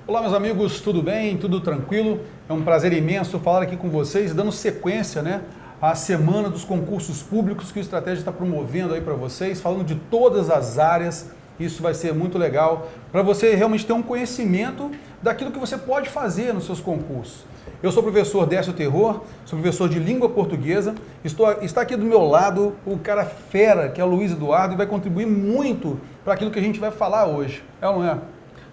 Olá, meus amigos, tudo bem? Tudo tranquilo? É um prazer imenso falar aqui com vocês, dando sequência, à semana dos concursos públicos que o Estratégia está promovendo aí para vocês, falando de todas as áreas. Isso vai ser muito legal para você realmente ter um conhecimento daquilo que você pode fazer nos seus concursos. Eu sou o professor Décio Terror, sou professor de língua portuguesa. Está aqui do meu lado o cara fera, que é o Luiz Eduardo, e vai contribuir muito para aquilo que a gente vai falar hoje. É ou não é?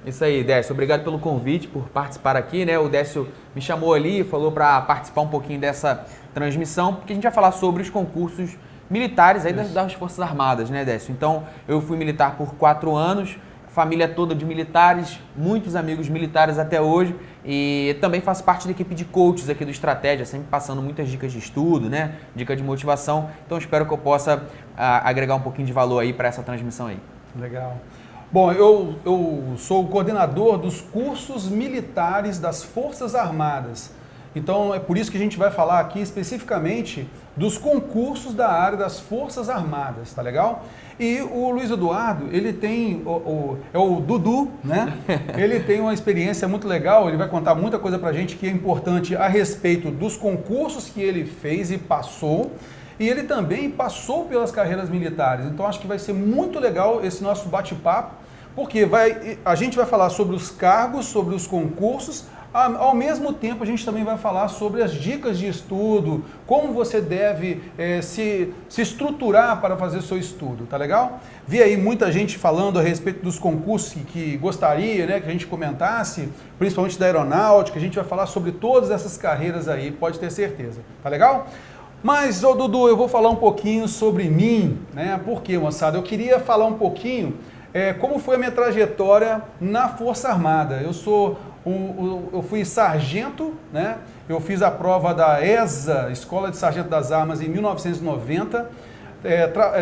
Isso aí, Décio. Obrigado pelo convite, por participar aqui, né? O Décio me chamou ali e falou para participar um pouquinho dessa transmissão, porque a gente vai falar sobre os concursos militares aí das Forças Armadas, né, Décio? Então, eu fui militar por 4 anos, família toda de militares, muitos amigos militares até hoje, e também faço parte da equipe de coaches aqui do Estratégia, sempre passando muitas dicas de estudo, né? Dica de motivação. Então, espero que eu possa agregar um pouquinho de valor aí para essa transmissão aí. Legal. Bom, eu sou o coordenador dos cursos militares das Forças Armadas. Então, é por isso que a gente vai falar aqui especificamente dos concursos da área das Forças Armadas, tá legal? E o Luiz Eduardo, ele tem, é o Dudu, né? Ele tem uma experiência muito legal, ele vai contar muita coisa pra gente que é importante a respeito dos concursos que ele fez e passou. E ele também passou pelas carreiras militares, então acho que vai ser muito legal esse nosso bate-papo, porque a gente vai falar sobre os cargos, sobre os concursos, ao mesmo tempo a gente também vai falar sobre as dicas de estudo, como você deve se estruturar para fazer seu estudo, tá legal? Vi aí muita gente falando a respeito dos concursos que gostaria, que a gente comentasse, principalmente da aeronáutica, a gente vai falar sobre todas essas carreiras aí, pode ter certeza, tá legal? Mas, Dudu, eu vou falar um pouquinho sobre mim, né? Por quê, moçada? Eu queria falar um pouquinho como foi a minha trajetória na Força Armada. Eu fui sargento, né? Eu fiz a prova da ESA, Escola de Sargento das Armas, em 1990.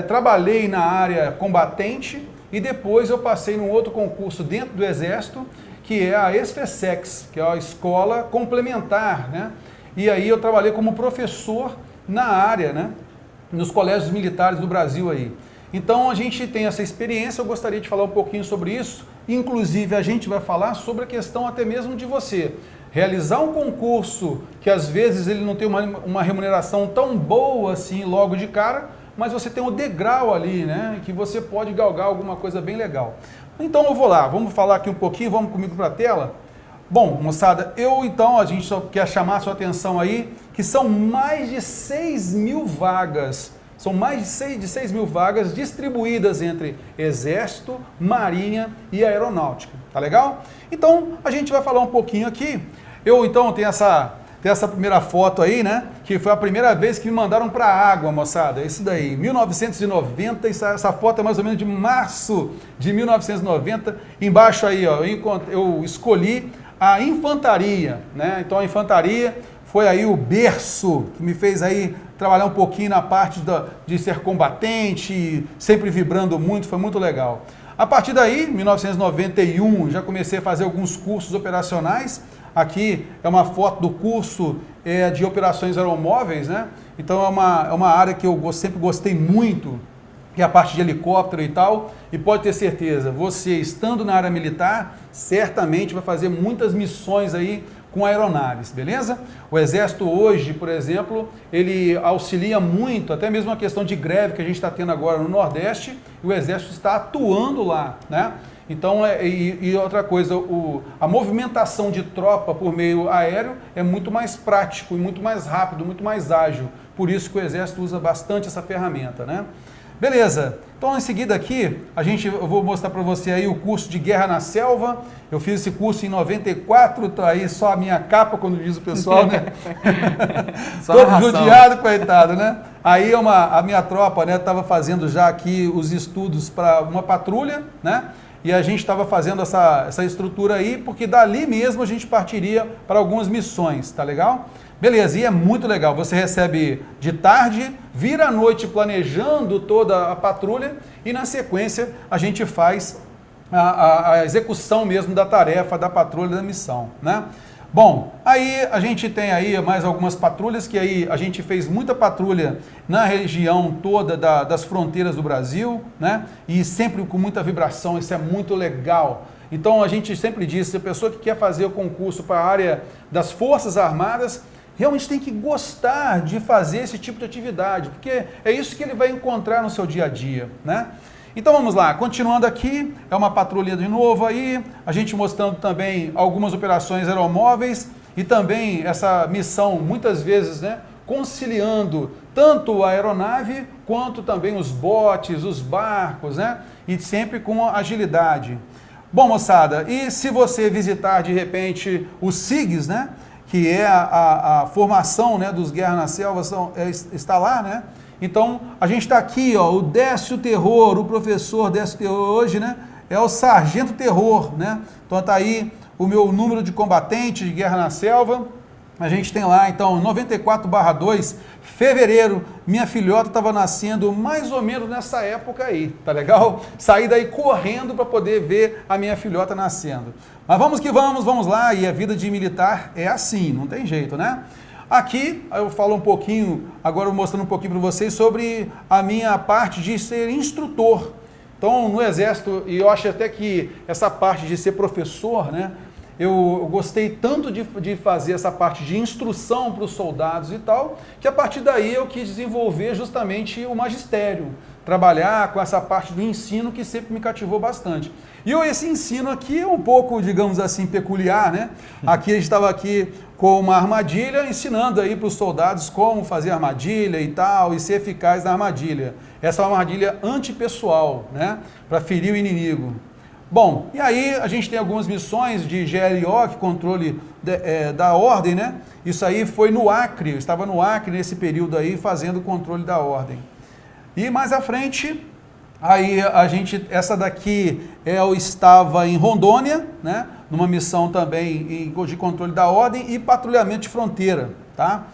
Trabalhei na área combatente e depois eu passei num outro concurso dentro do Exército, que é a ESFESEX, que é a Escola Complementar, né? E aí eu trabalhei como professor na área, né, nos colégios militares do Brasil aí. Então a gente tem essa experiência, eu gostaria de falar um pouquinho sobre isso, inclusive a gente vai falar sobre a questão até mesmo de você realizar um concurso que às vezes ele não tem uma remuneração tão boa assim logo de cara, mas você tem um degrau ali, né, que você pode galgar alguma coisa bem legal. Então eu vou lá, vamos falar aqui um pouquinho, vamos comigo para a tela? Bom, moçada, a gente só quer chamar a sua atenção aí, que são mais de 6 mil vagas, são mais de 6 mil vagas distribuídas entre Exército, Marinha e Aeronáutica, tá legal? Então, a gente vai falar um pouquinho aqui, tenho essa primeira foto aí, né, que foi a primeira vez que me mandaram para a água, moçada, isso daí, 1990, essa foto é mais ou menos de março de 1990, embaixo aí, ó, eu escolhi a infantaria, né? Então a infantaria foi aí o berço que me fez aí trabalhar um pouquinho na parte de ser combatente, sempre vibrando muito, foi muito legal. A partir daí, 1991, já comecei a fazer alguns cursos operacionais. Aqui é uma foto do curso de operações aeromóveis, né? Então é uma área que eu sempre gostei muito, que é a parte de helicóptero e tal, e pode ter certeza, você estando na área militar, certamente vai fazer muitas missões aí com aeronaves, beleza? O Exército hoje, por exemplo, ele auxilia muito, até mesmo a questão de greve que a gente está tendo agora no Nordeste, e o Exército está atuando lá, né? Então, e outra coisa, a movimentação de tropa por meio aéreo é muito mais prático, e muito mais rápido, muito mais ágil, por isso que o Exército usa bastante essa ferramenta, né? Beleza, então em seguida aqui, eu vou mostrar para você aí o curso de Guerra na Selva. Eu fiz esse curso em 94, tá aí só a minha capa, quando diz o pessoal, né? Todo judiado, coitado, né? Aí a minha tropa, né, estava fazendo já aqui os estudos para uma patrulha, né? E a gente estava fazendo essa estrutura aí, porque dali mesmo a gente partiria para algumas missões, tá legal? Beleza, e é muito legal, você recebe de tarde, vira à noite planejando toda a patrulha e na sequência a gente faz a execução mesmo da tarefa, da patrulha, da missão, né? Bom, aí a gente tem aí mais algumas patrulhas, que aí a gente fez muita patrulha na região toda das fronteiras do Brasil, né? E sempre com muita vibração, isso é muito legal. Então a gente sempre diz, se a pessoa que quer fazer o concurso para a área das Forças Armadas, realmente tem que gostar de fazer esse tipo de atividade, porque é isso que ele vai encontrar no seu dia a dia, né? Então vamos lá, continuando aqui, é uma patrulha de novo aí, a gente mostrando também algumas operações aeromóveis e também essa missão, muitas vezes, né, conciliando tanto a aeronave quanto também os botes, os barcos, né, e sempre com agilidade. Bom, moçada, e se você visitar de repente o SIGS, né, que é a formação, né, dos Guerra na Selva, está lá, né? Então, a gente está aqui, ó, o Décio Terror, o professor Décio Terror hoje, né, é o Sargento Terror, né? Então está aí o meu número de combatente de Guerra na Selva. A gente tem lá, então, 94/2, fevereiro, minha filhota estava nascendo mais ou menos nessa época aí, tá legal? Saí daí correndo para poder ver a minha filhota nascendo. Mas vamos que vamos lá, e a vida de militar é assim, não tem jeito, né? Aqui eu falo um pouquinho, agora eu mostrando um pouquinho para vocês sobre a minha parte de ser instrutor. Então, no Exército, e eu acho até que essa parte de ser professor, né? Eu gostei tanto de fazer essa parte de instrução para os soldados e tal, que a partir daí eu quis desenvolver justamente o magistério, trabalhar com essa parte do ensino que sempre me cativou bastante. E esse ensino aqui é um pouco, digamos assim, peculiar, né? Aqui a gente estava aqui com uma armadilha, ensinando aí para os soldados como fazer armadilha e tal, e ser eficaz na armadilha. Essa é uma armadilha antipessoal, né? Para ferir o inimigo. Bom, e aí a gente tem algumas missões de GLO, que controle da ordem, né? Isso aí foi no Acre, eu estava no Acre nesse período aí, fazendo o controle da ordem. E mais à frente, aí essa daqui eu estava em Rondônia, né? Numa missão também de controle da ordem e patrulhamento de fronteira, tá?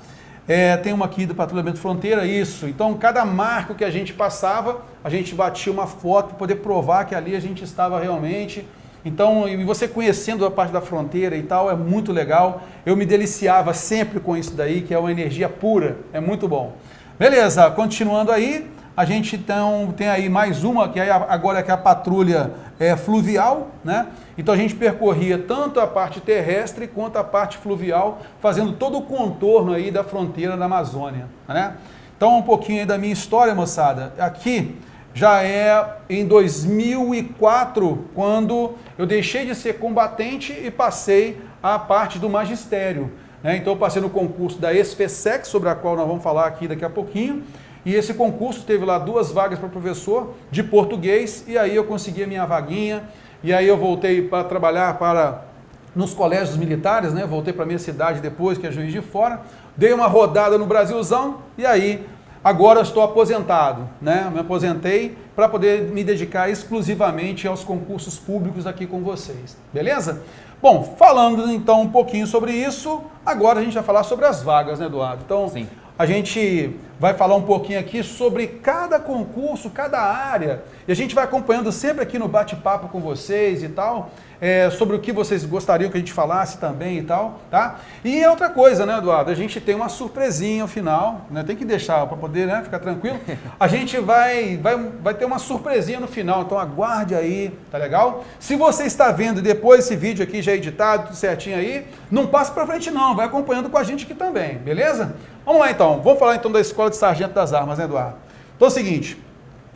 Tem uma aqui do patrulhamento de fronteira, isso. Então, cada marco que a gente passava, a gente batia uma foto para poder provar que ali a gente estava realmente. Então, e você conhecendo a parte da fronteira e tal, é muito legal. Eu me deliciava sempre com isso daí, que é uma energia pura, é muito bom. Beleza, continuando aí, a gente então tem aí mais uma, que agora é a patrulha fluvial, né? Então a gente percorria tanto a parte terrestre quanto a parte fluvial, fazendo todo o contorno aí da fronteira da Amazônia, né? Então um pouquinho aí da minha história, moçada. Aqui já é em 2004, quando eu deixei de ser combatente e passei à parte do magistério, né? Então eu passei no concurso da ESFESEC, sobre a qual nós vamos falar aqui daqui a pouquinho. E esse concurso teve lá 2 vagas para professor de português, e aí eu consegui a minha vaguinha, e aí eu voltei para trabalhar nos colégios militares, né? Voltei para a minha cidade depois, que é Juiz de Fora, dei uma rodada no Brasilzão, e aí agora eu estou aposentado, né? Me aposentei para poder me dedicar exclusivamente aos concursos públicos aqui com vocês, beleza? Bom, falando então um pouquinho sobre isso, agora a gente vai falar sobre as vagas, né, Eduardo? Então, sim, a gente vai falar um pouquinho aqui sobre cada concurso, cada área, e a gente vai acompanhando sempre aqui no bate-papo com vocês e tal, sobre o que vocês gostariam que a gente falasse também e tal, tá? E outra coisa, né, Eduardo? A gente tem uma surpresinha ao final, né? Tem que deixar para poder, né, ficar tranquilo. A gente vai ter uma surpresinha no final, então aguarde aí, tá legal? Se você está vendo depois esse vídeo aqui já editado, tudo certinho aí, não passe para frente não, vai acompanhando com a gente aqui também, beleza? Vamos lá então, vamos falar então da Escola de Sargento das Armas, né, Eduardo? Então é o seguinte,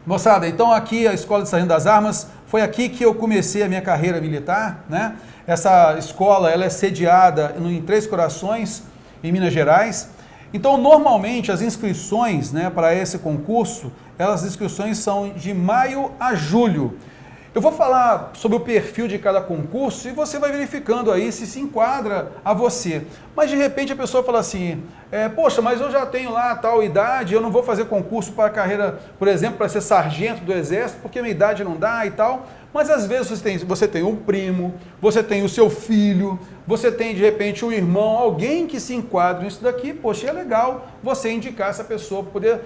moçada, então aqui a Escola de Sargento das Armas, foi aqui que eu comecei a minha carreira militar, né? Essa escola, ela é sediada em Três Corações, em Minas Gerais. Então, normalmente, as inscrições, né, para esse concurso, as inscrições são de maio a julho. Eu vou falar sobre o perfil de cada concurso e você vai verificando aí se enquadra a você. Mas de repente a pessoa fala assim, poxa, mas eu já tenho lá tal idade, eu não vou fazer concurso para carreira, por exemplo, para ser sargento do Exército, porque minha idade não dá e tal. Mas às vezes você tem um primo, você tem o seu filho, você tem de repente um irmão, alguém que se enquadra nisso daqui, poxa, é legal você indicar essa pessoa para poder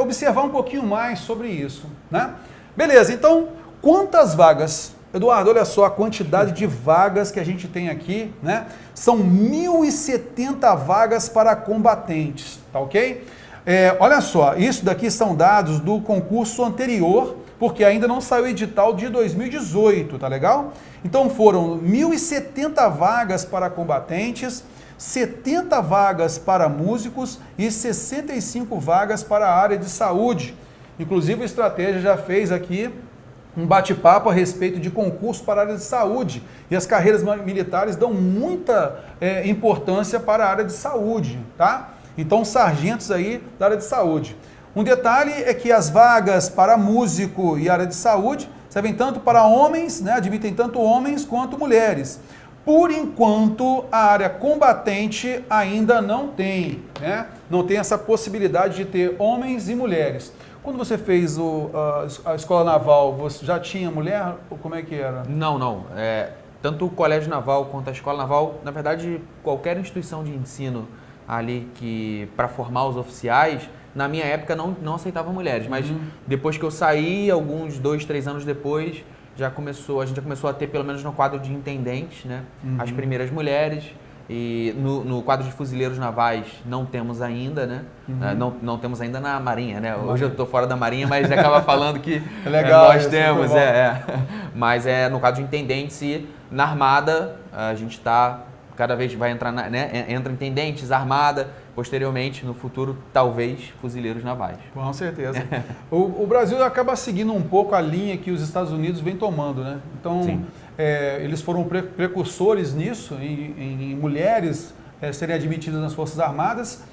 observar um pouquinho mais sobre isso, né? Beleza, então, quantas vagas? Eduardo, olha só a quantidade de vagas que a gente tem aqui, né? São 1.070 vagas para combatentes, tá ok? Olha só, isso daqui são dados do concurso anterior, porque ainda não saiu o edital de 2018, tá legal? Então foram 1.070 vagas para combatentes, 70 vagas para músicos e 65 vagas para a área de saúde. Inclusive, a Estratégia já fez aqui um bate-papo a respeito de concurso para a área de saúde. E as carreiras militares dão muita importância para a área de saúde, tá? Então, sargentos aí da área de saúde. Um detalhe é que as vagas para músico e área de saúde servem tanto para homens, né? Admitem tanto homens quanto mulheres. Por enquanto, a área combatente ainda não tem, né? Não tem essa possibilidade de ter homens e mulheres. Quando você fez a escola naval, você já tinha mulher? Ou como é que era? Não. Tanto o colégio naval quanto a escola naval, na verdade, qualquer instituição de ensino ali que para formar os oficiais, na minha época não aceitava mulheres. Mas depois que eu saí, alguns 2, 3 anos depois, a gente já começou a ter, pelo menos no quadro de intendentes, né? As primeiras mulheres. E no quadro de fuzileiros navais não temos ainda, né? Não temos ainda na Marinha, né? Hoje eu estou fora da Marinha, mas acaba falando que é legal, nós temos. Mas no quadro de intendentes e na Armada a gente está, cada vez vai entrar, né? Entra intendentes, Armada, posteriormente, no futuro, talvez, fuzileiros navais. Com certeza. O Brasil acaba seguindo um pouco a linha que os Estados Unidos vem tomando, né? Então, eles foram precursores nisso, em mulheres serem admitidas nas Forças Armadas.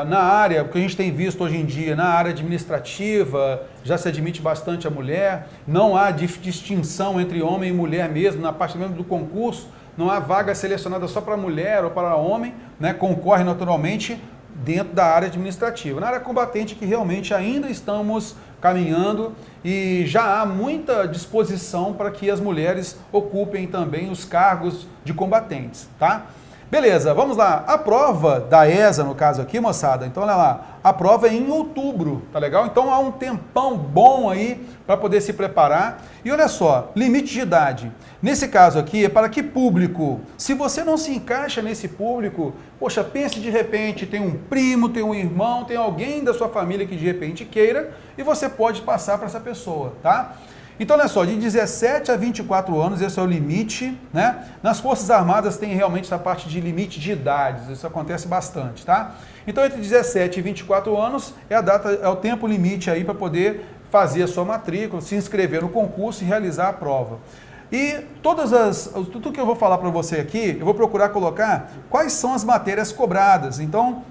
Na área, porque a gente tem visto hoje em dia, na área administrativa, já se admite bastante a mulher, não há distinção entre homem e mulher mesmo, na parte mesmo do concurso, não há vaga selecionada só para mulher ou para homem, né? Concorre naturalmente dentro da área administrativa. Na área combatente, que realmente ainda estamos caminhando e já há muita disposição para que as mulheres ocupem também os cargos de combatentes, tá? Beleza, vamos lá. A prova da ESA, no caso aqui, moçada, então olha lá, a prova é em outubro, tá legal? Então há um tempão bom aí para poder se preparar. E olha só, limite de idade. Nesse caso aqui é para que público? Se você não se encaixa nesse público, poxa, pense de repente, tem um primo, tem um irmão, tem alguém da sua família que de repente queira e você pode passar para essa pessoa, tá? Então, olha só, de 17 a 24 anos, esse é o limite, né? Nas Forças Armadas tem realmente essa parte de limite de idades, isso acontece bastante, tá? Então, entre 17 e 24 anos é o tempo limite aí para poder fazer a sua matrícula, se inscrever no concurso e realizar a prova. E tudo que eu vou falar para você aqui, eu vou procurar colocar quais são as matérias cobradas. Então,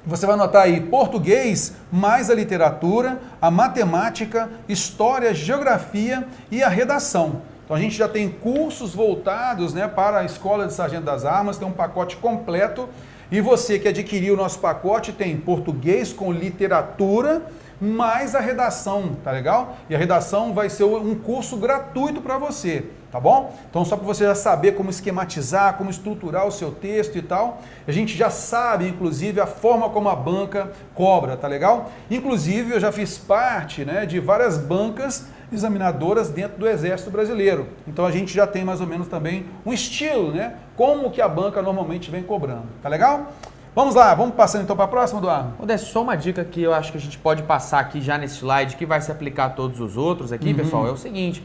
você vai anotar aí português, mais a literatura, a matemática, história, geografia e a redação. Então a gente já tem cursos voltados, né, para a Escola de Sargento das Armas, tem um pacote completo. E você que adquiriu o nosso pacote tem português com literatura, mais a redação, tá legal? E a redação vai ser um curso gratuito para você, tá bom? Então só para você já saber como esquematizar, como estruturar o seu texto e tal, a gente já sabe, inclusive, a forma como a banca cobra, tá legal? Inclusive, eu já fiz parte, né, de várias bancas examinadoras dentro do Exército Brasileiro. Então a gente já tem mais ou menos também um estilo, né, como que a banca normalmente vem cobrando, tá legal? Vamos lá, vamos passando então para a próxima, Eduardo? Odécio, só uma dica que eu acho que a gente pode passar aqui já nesse slide, que vai se aplicar a todos os outros aqui, pessoal, é o seguinte,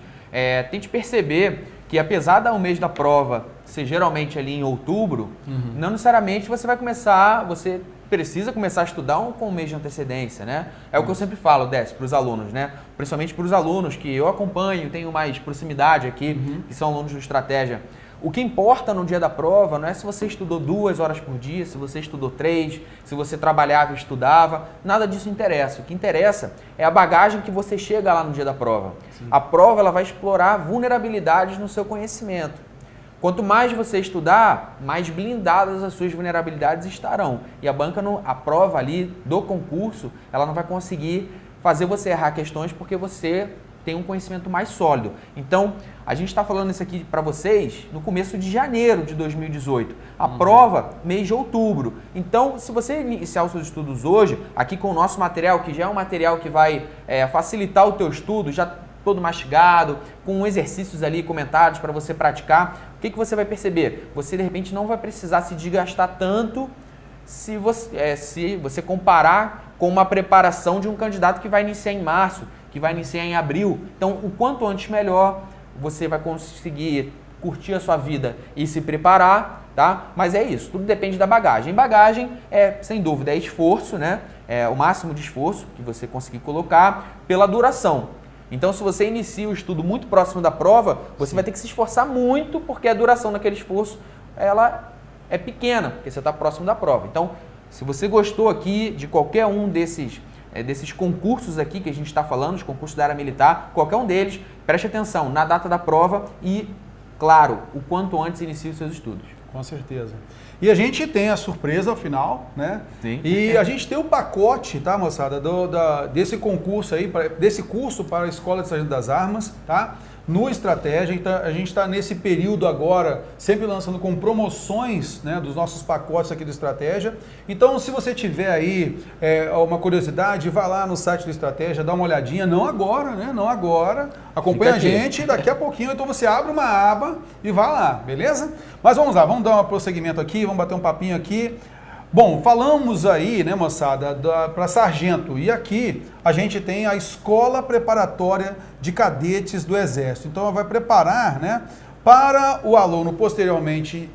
tente perceber que apesar do mês da prova ser geralmente ali em outubro, não necessariamente você precisa começar a estudar com um mês de antecedência, né? É o que eu sempre falo, Odécio, para os alunos, né? Principalmente para os alunos que eu acompanho, tenho mais proximidade aqui, que são alunos do Estratégia. O que importa no dia da prova não é se você estudou 2 horas por dia, se você estudou 3, se você trabalhava e estudava, nada disso interessa. O que interessa é a bagagem que você chega lá no dia da prova. Sim. A prova ela vai explorar vulnerabilidades no seu conhecimento. Quanto mais você estudar, mais blindadas as suas vulnerabilidades estarão. E a prova ali do concurso, ela não vai conseguir fazer você errar questões porque você tem um conhecimento mais sólido. Então, a gente está falando isso aqui para vocês no começo de janeiro de 2018. A prova, mês de outubro. Então, se você iniciar os seus estudos hoje, aqui com o nosso material, que já é um material que vai facilitar o teu estudo, já todo mastigado, com exercícios ali, comentários para você praticar, o que você vai perceber? Você, de repente, não vai precisar se desgastar tanto se você comparar com uma preparação de um candidato que vai iniciar em março, que que vai iniciar em abril. Então, o quanto antes melhor, você vai conseguir curtir a sua vida e se preparar, tá? Mas é isso, tudo depende da bagagem. Bagagem sem dúvida, é esforço, né? É o máximo de esforço que você conseguir colocar pela duração. Então, se você inicia o estudo muito próximo da prova, você vai ter que se esforçar muito, porque a duração daquele esforço, ela é pequena, porque você está próximo da prova. Então, se você gostou aqui de qualquer um desses concursos aqui que a gente está falando, os concursos da área militar, qualquer um deles, preste atenção na data da prova e, claro, o quanto antes inicie os seus estudos. Com certeza. E a gente tem a surpresa ao final, né? Sim. E a gente tem o pacote, tá, moçada, desse concurso aí, desse curso para a Escola de Sargento das Armas, tá? No Estratégia, então, a gente está nesse período agora, sempre lançando com promoções, né, dos nossos pacotes aqui do Estratégia. Então, se você tiver aí uma curiosidade, vá lá no site do Estratégia, dá uma olhadinha, não agora, né, não agora, acompanha a gente, daqui a pouquinho, então você abre uma aba e vá lá, beleza? Mas vamos lá, vamos dar um prosseguimento aqui, vamos bater um papinho aqui. Bom, falamos aí, né, moçada, para sargento, e aqui a gente tem a Escola Preparatória de Cadetes do Exército. Então, ela vai preparar, né, para o aluno posteriormente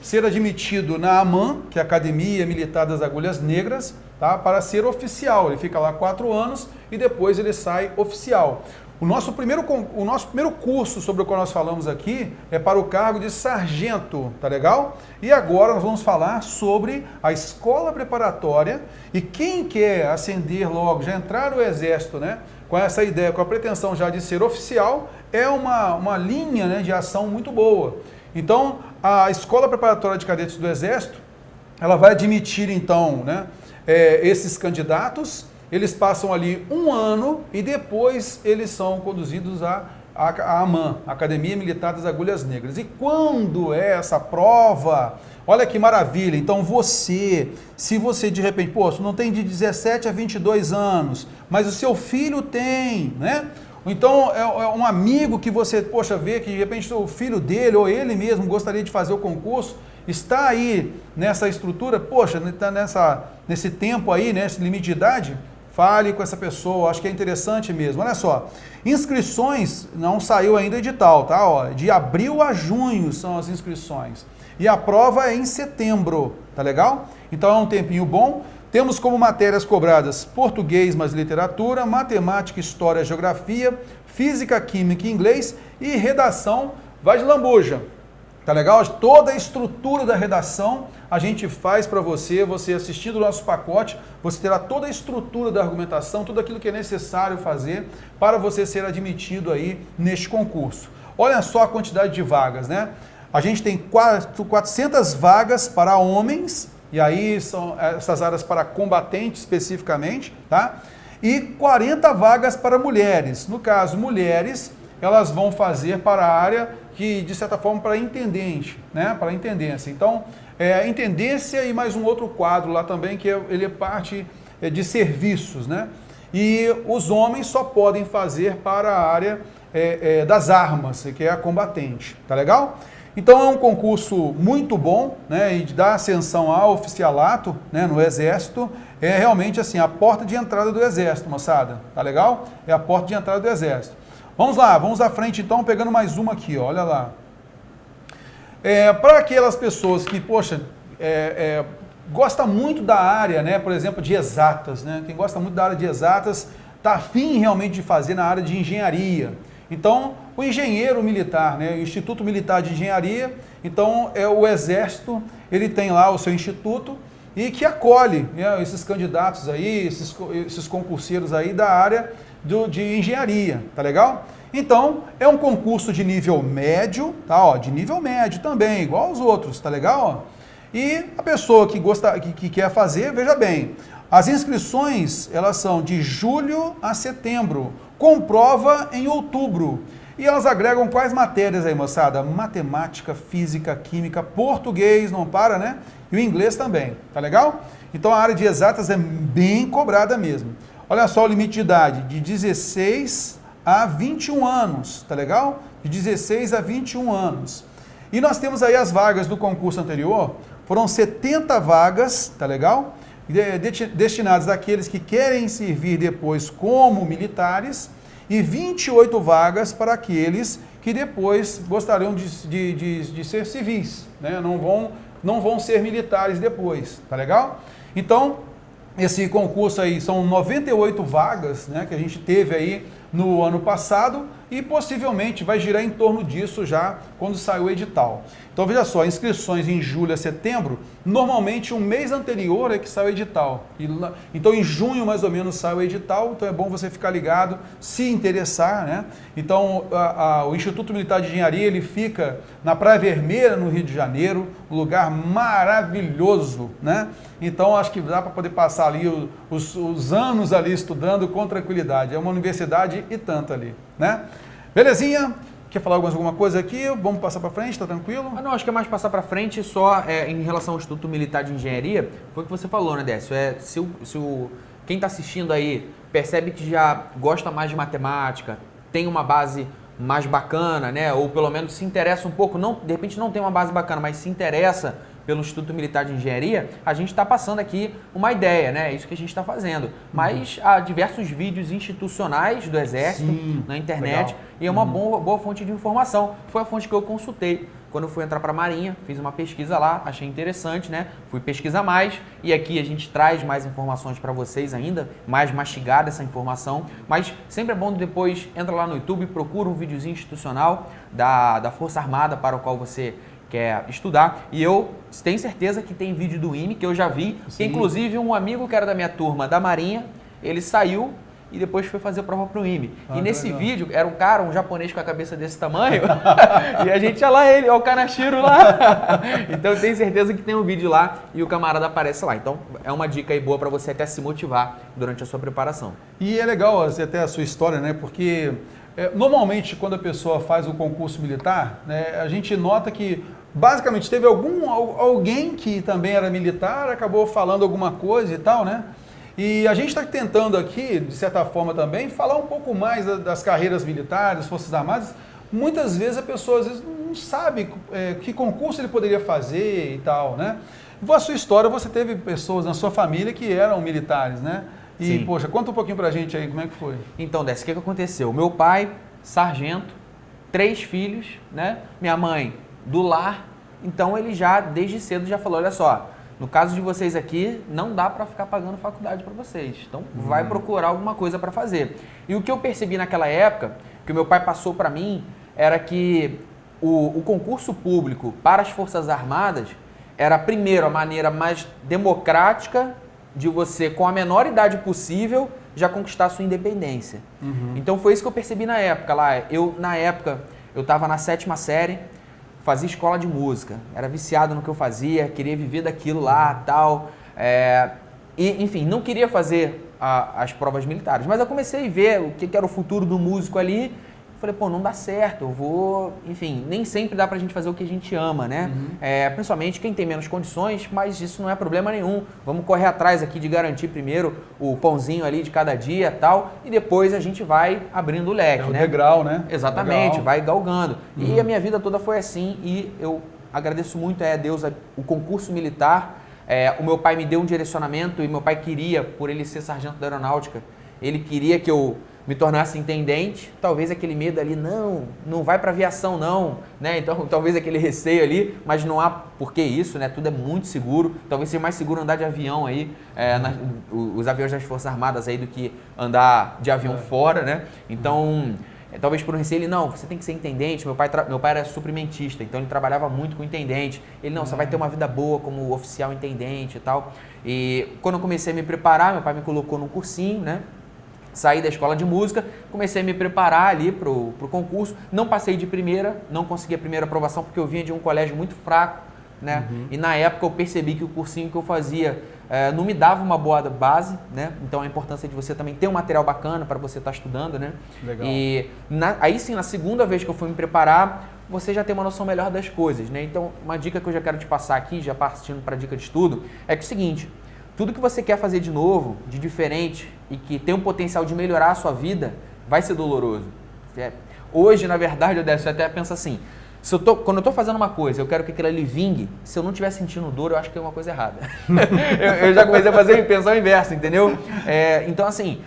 ser admitido na AMAN, que é a Academia Militar das Agulhas Negras, tá, para ser oficial. Ele fica lá 4 anos e depois ele sai oficial. O nosso primeiro curso sobre o qual nós falamos aqui é para o cargo de sargento, tá legal? E agora nós vamos falar sobre a escola preparatória e quem quer ascender logo, já entrar no Exército, né? Com essa ideia, com a pretensão já de ser oficial, é uma linha, né, de ação muito boa. Então, a Escola Preparatória de Cadetes do Exército, ela vai admitir então, né, esses candidatos. Eles passam ali 1 ano e depois eles são conduzidos à AMAN, Academia Militar das Agulhas Negras. E quando é essa prova? Olha que maravilha. Então se você de repente, não tem de 17 a 22 anos, mas o seu filho tem, né? Então é um amigo que você, vê que de repente o filho dele ou ele mesmo gostaria de fazer o concurso, está aí nessa estrutura, está nesse tempo aí, nesse limite de idade, fale com essa pessoa, acho que é interessante mesmo. Olha só, inscrições, não saiu ainda o edital, tá? Ó, de abril a junho são as inscrições. E a prova é em setembro, tá legal? Então é um tempinho bom. Temos como matérias cobradas português mais literatura, matemática, história, geografia, física, química e inglês e redação vai de lambuja. Tá legal? Toda a estrutura da redação a gente faz para você assistindo o nosso pacote, você terá toda a estrutura da argumentação, tudo aquilo que é necessário fazer para você ser admitido aí neste concurso. Olha só a quantidade de vagas, né? A gente tem 400 vagas para homens, e aí são essas áreas para combatente especificamente, tá? E 40 vagas para mulheres. No caso, mulheres, elas vão fazer para a área que, de certa forma, para intendente, né? Para intendência. Então, intendência e mais um outro quadro lá também, que ele é parte de serviços, né? E os homens só podem fazer para a área das armas, que é a combatente, tá legal? Então é um concurso muito bom, né? E dá ascensão ao oficialato, né, no Exército, é realmente assim, a porta de entrada do Exército, moçada, tá legal? É a porta de entrada do Exército. Vamos lá, vamos à frente então, pegando mais uma aqui, ó, olha lá. Para aquelas pessoas que, gosta muito da área, né, por exemplo, de exatas, né? Quem gosta muito da área de exatas está afim realmente de fazer na área de engenharia. Então, o engenheiro militar, né, o Instituto Militar de Engenharia, então o Exército, ele tem lá o seu instituto e que acolhe, né, esses candidatos aí, esses concurseiros aí da área de engenharia, tá legal? Então, é um concurso de nível médio, tá, ó, de nível médio também, igual aos outros, tá legal? Ó? E a pessoa que quer fazer, veja bem, as inscrições, elas são de julho a setembro, com prova em outubro. E elas agregam quais matérias aí, moçada? Matemática, física, química, português, não para, né? E o inglês também, tá legal? Então a área de exatas é bem cobrada mesmo. Olha só o limite de idade, de 16 a 21 anos, tá legal? De 16 a 21 anos. E nós temos aí as vagas do concurso anterior, foram 70 vagas, tá legal? destinados àqueles que querem servir depois como militares e 28 vagas para aqueles que depois gostariam de ser civis, né? Não vão ser militares depois, tá legal? Então, esse concurso aí são 98 vagas, né, que a gente teve aí no ano passado e possivelmente vai girar em torno disso já quando sair o edital. Então veja só, inscrições em julho a setembro, normalmente um mês anterior é que sai o edital. Então em junho mais ou menos sai o edital, então é bom você ficar ligado, se interessar, né? Então o Instituto Militar de Engenharia, ele fica na Praia Vermelha, no Rio de Janeiro, um lugar maravilhoso, né? Então acho que dá para poder passar ali os anos ali estudando com tranquilidade. É uma universidade e tanto ali, né? Belezinha? Quer falar mais alguma coisa aqui? Vamos passar para frente, tá tranquilo? Não, acho que é mais passar para frente só em relação ao Instituto Militar de Engenharia, foi o que você falou, né, Décio? Quem está assistindo aí percebe que já gosta mais de matemática, tem uma base mais bacana, né? Ou pelo menos se interessa um pouco, de repente não tem uma base bacana, mas se interessa pelo Instituto Militar de Engenharia, a gente está passando aqui uma ideia, né? É isso que a gente está fazendo. Mas há diversos vídeos institucionais do Exército na internet, legal. E é uma boa fonte de informação. Foi a fonte que eu consultei quando eu fui entrar para a Marinha, fiz uma pesquisa lá, achei interessante, né? Fui pesquisar mais e aqui a gente traz mais informações para vocês ainda, mais mastigada essa informação, mas sempre é bom depois, entra lá no YouTube, procura um videozinho institucional da Força Armada para o qual você quer estudar, e eu tenho certeza que tem vídeo do IME, que eu já vi, que inclusive um amigo que era da minha turma da Marinha, ele saiu e depois foi fazer prova pro IME. E nesse vídeo, era um japonês com a cabeça desse tamanho, e a gente ia lá, o Kanashiro lá. Então eu tenho certeza que tem um vídeo lá e o camarada aparece lá. Então é uma dica aí boa para você até se motivar durante a sua preparação. E é legal até a sua história, né? Porque normalmente quando a pessoa faz o concurso militar, né, a gente nota que basicamente teve alguém que também era militar, acabou falando alguma coisa e tal, né? E a gente está tentando aqui, de certa forma também, falar um pouco mais das carreiras militares, das Forças Armadas. Muitas vezes a pessoa às vezes não sabe que concurso ele poderia fazer e tal, né? A sua história, você teve pessoas na sua família que eram militares, né? E, sim. Poxa, conta um pouquinho pra gente aí, como é que foi? Então, Décio, o que aconteceu? Meu pai, sargento, 3 filhos, né? Minha mãe, do lar, então ele já, desde cedo, já falou, olha só, no caso de vocês aqui, não dá para ficar pagando faculdade para vocês, então vai procurar alguma coisa para fazer. E o que eu percebi naquela época, que o meu pai passou para mim, era que o concurso público para as Forças Armadas era, primeiro, a maneira mais democrática de você, com a menor idade possível, já conquistar a sua independência. Então foi isso que eu percebi na época lá. Na época, eu estava na 7ª série, fazia escola de música, era viciado no que eu fazia, queria viver daquilo lá, tal, e enfim, não queria fazer as provas militares, mas eu comecei a ver o que era o futuro do músico ali, falei, pô, não dá certo, eu vou, enfim, nem sempre dá pra gente fazer o que a gente ama, né? Principalmente quem tem menos condições, mas isso não é problema nenhum, vamos correr atrás aqui de garantir primeiro o pãozinho ali de cada dia e tal, e depois a gente vai abrindo o leque, né? Degrau, né? Exatamente, vai galgando. E a minha vida toda foi assim, e eu agradeço muito a Deus o concurso militar. O meu pai me deu um direcionamento, e meu pai queria, por ele ser sargento da aeronáutica, ele queria que eu me tornasse intendente, talvez aquele medo ali, não vai para aviação não, né? Então talvez aquele receio ali, mas não há por que isso, né? Tudo é muito seguro, talvez seja mais seguro andar de avião aí, os aviões das Forças Armadas aí do que andar de avião fora, né? Então, talvez por um receio ele, não, você tem que ser intendente, meu pai era suprimentista, então ele trabalhava muito com intendente, ele, não, você vai ter uma vida boa como oficial intendente e tal, e quando eu comecei a me preparar, meu pai me colocou num cursinho, né? Saí da escola de música, comecei a me preparar ali pro concurso, não passei de primeira, não consegui a primeira aprovação porque eu vinha de um colégio muito fraco, né? E na época eu percebi que o cursinho que eu fazia não me dava uma boa base, né? Então a importância de você também ter um material bacana para você estar estudando, né? Legal. E aí sim, na segunda vez que eu fui me preparar, você já tem uma noção melhor das coisas, né? Então uma dica que eu já quero te passar aqui, já partindo para a dica de estudo, é que é o seguinte, tudo que você quer fazer de novo, de diferente e que tem um potencial de melhorar a sua vida, vai ser doloroso. Hoje, na verdade, você até pensa assim, Quando eu estou fazendo uma coisa, eu quero que aquilo ali vingue, se eu não estiver sentindo dor, eu acho que tem uma coisa errada. eu já comecei a pensar o inverso, entendeu? Então, assim,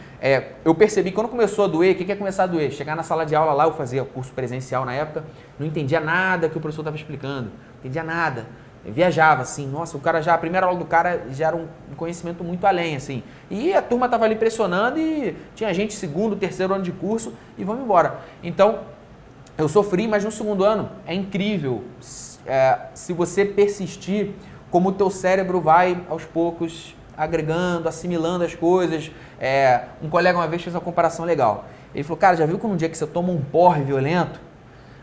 eu percebi que quando começou a doer, o que é começar a doer? Chegar na sala de aula lá, eu fazia curso presencial na época, não entendia nada que o professor estava explicando, não entendia nada. Eu viajava, assim, nossa, a primeira aula do cara já era um conhecimento muito além, assim. E a turma estava ali pressionando e tinha gente segundo, terceiro ano de curso e vamos embora. Então, eu sofri, mas no segundo ano é incrível se você persistir, como o teu cérebro vai aos poucos agregando, assimilando as coisas. Um colega uma vez fez uma comparação legal. Ele falou, cara, já viu como um dia que você toma um porre violento,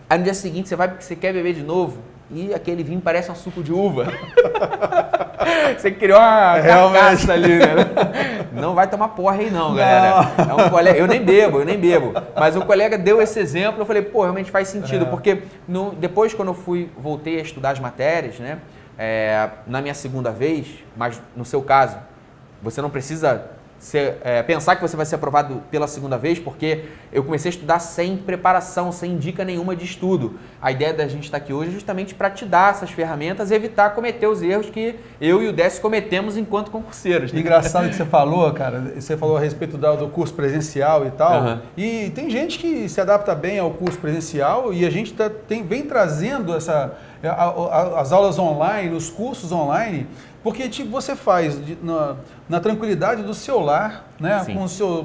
aí no dia seguinte você quer beber de novo e aquele vinho parece um suco de uva. Você criou uma carcaça ali, né? Não vai tomar porra aí não, galera. É um colega, eu nem bebo. Mas o colega deu esse exemplo, eu falei, pô, realmente faz sentido. Porque depois, quando eu voltei a estudar as matérias, né? Na minha segunda vez, mas no seu caso, você não precisa pensar que você vai ser aprovado pela segunda vez, porque eu comecei a estudar sem preparação, sem dica nenhuma de estudo. A ideia da gente estar aqui hoje é justamente para te dar essas ferramentas e evitar cometer os erros que eu e o Décio cometemos enquanto concurseiros. Engraçado que você falou, cara, você falou a respeito do curso presencial e tal, e tem gente que se adapta bem ao curso presencial e a gente vem trazendo as aulas online, os cursos online, porque você faz na tranquilidade do seu lar, né?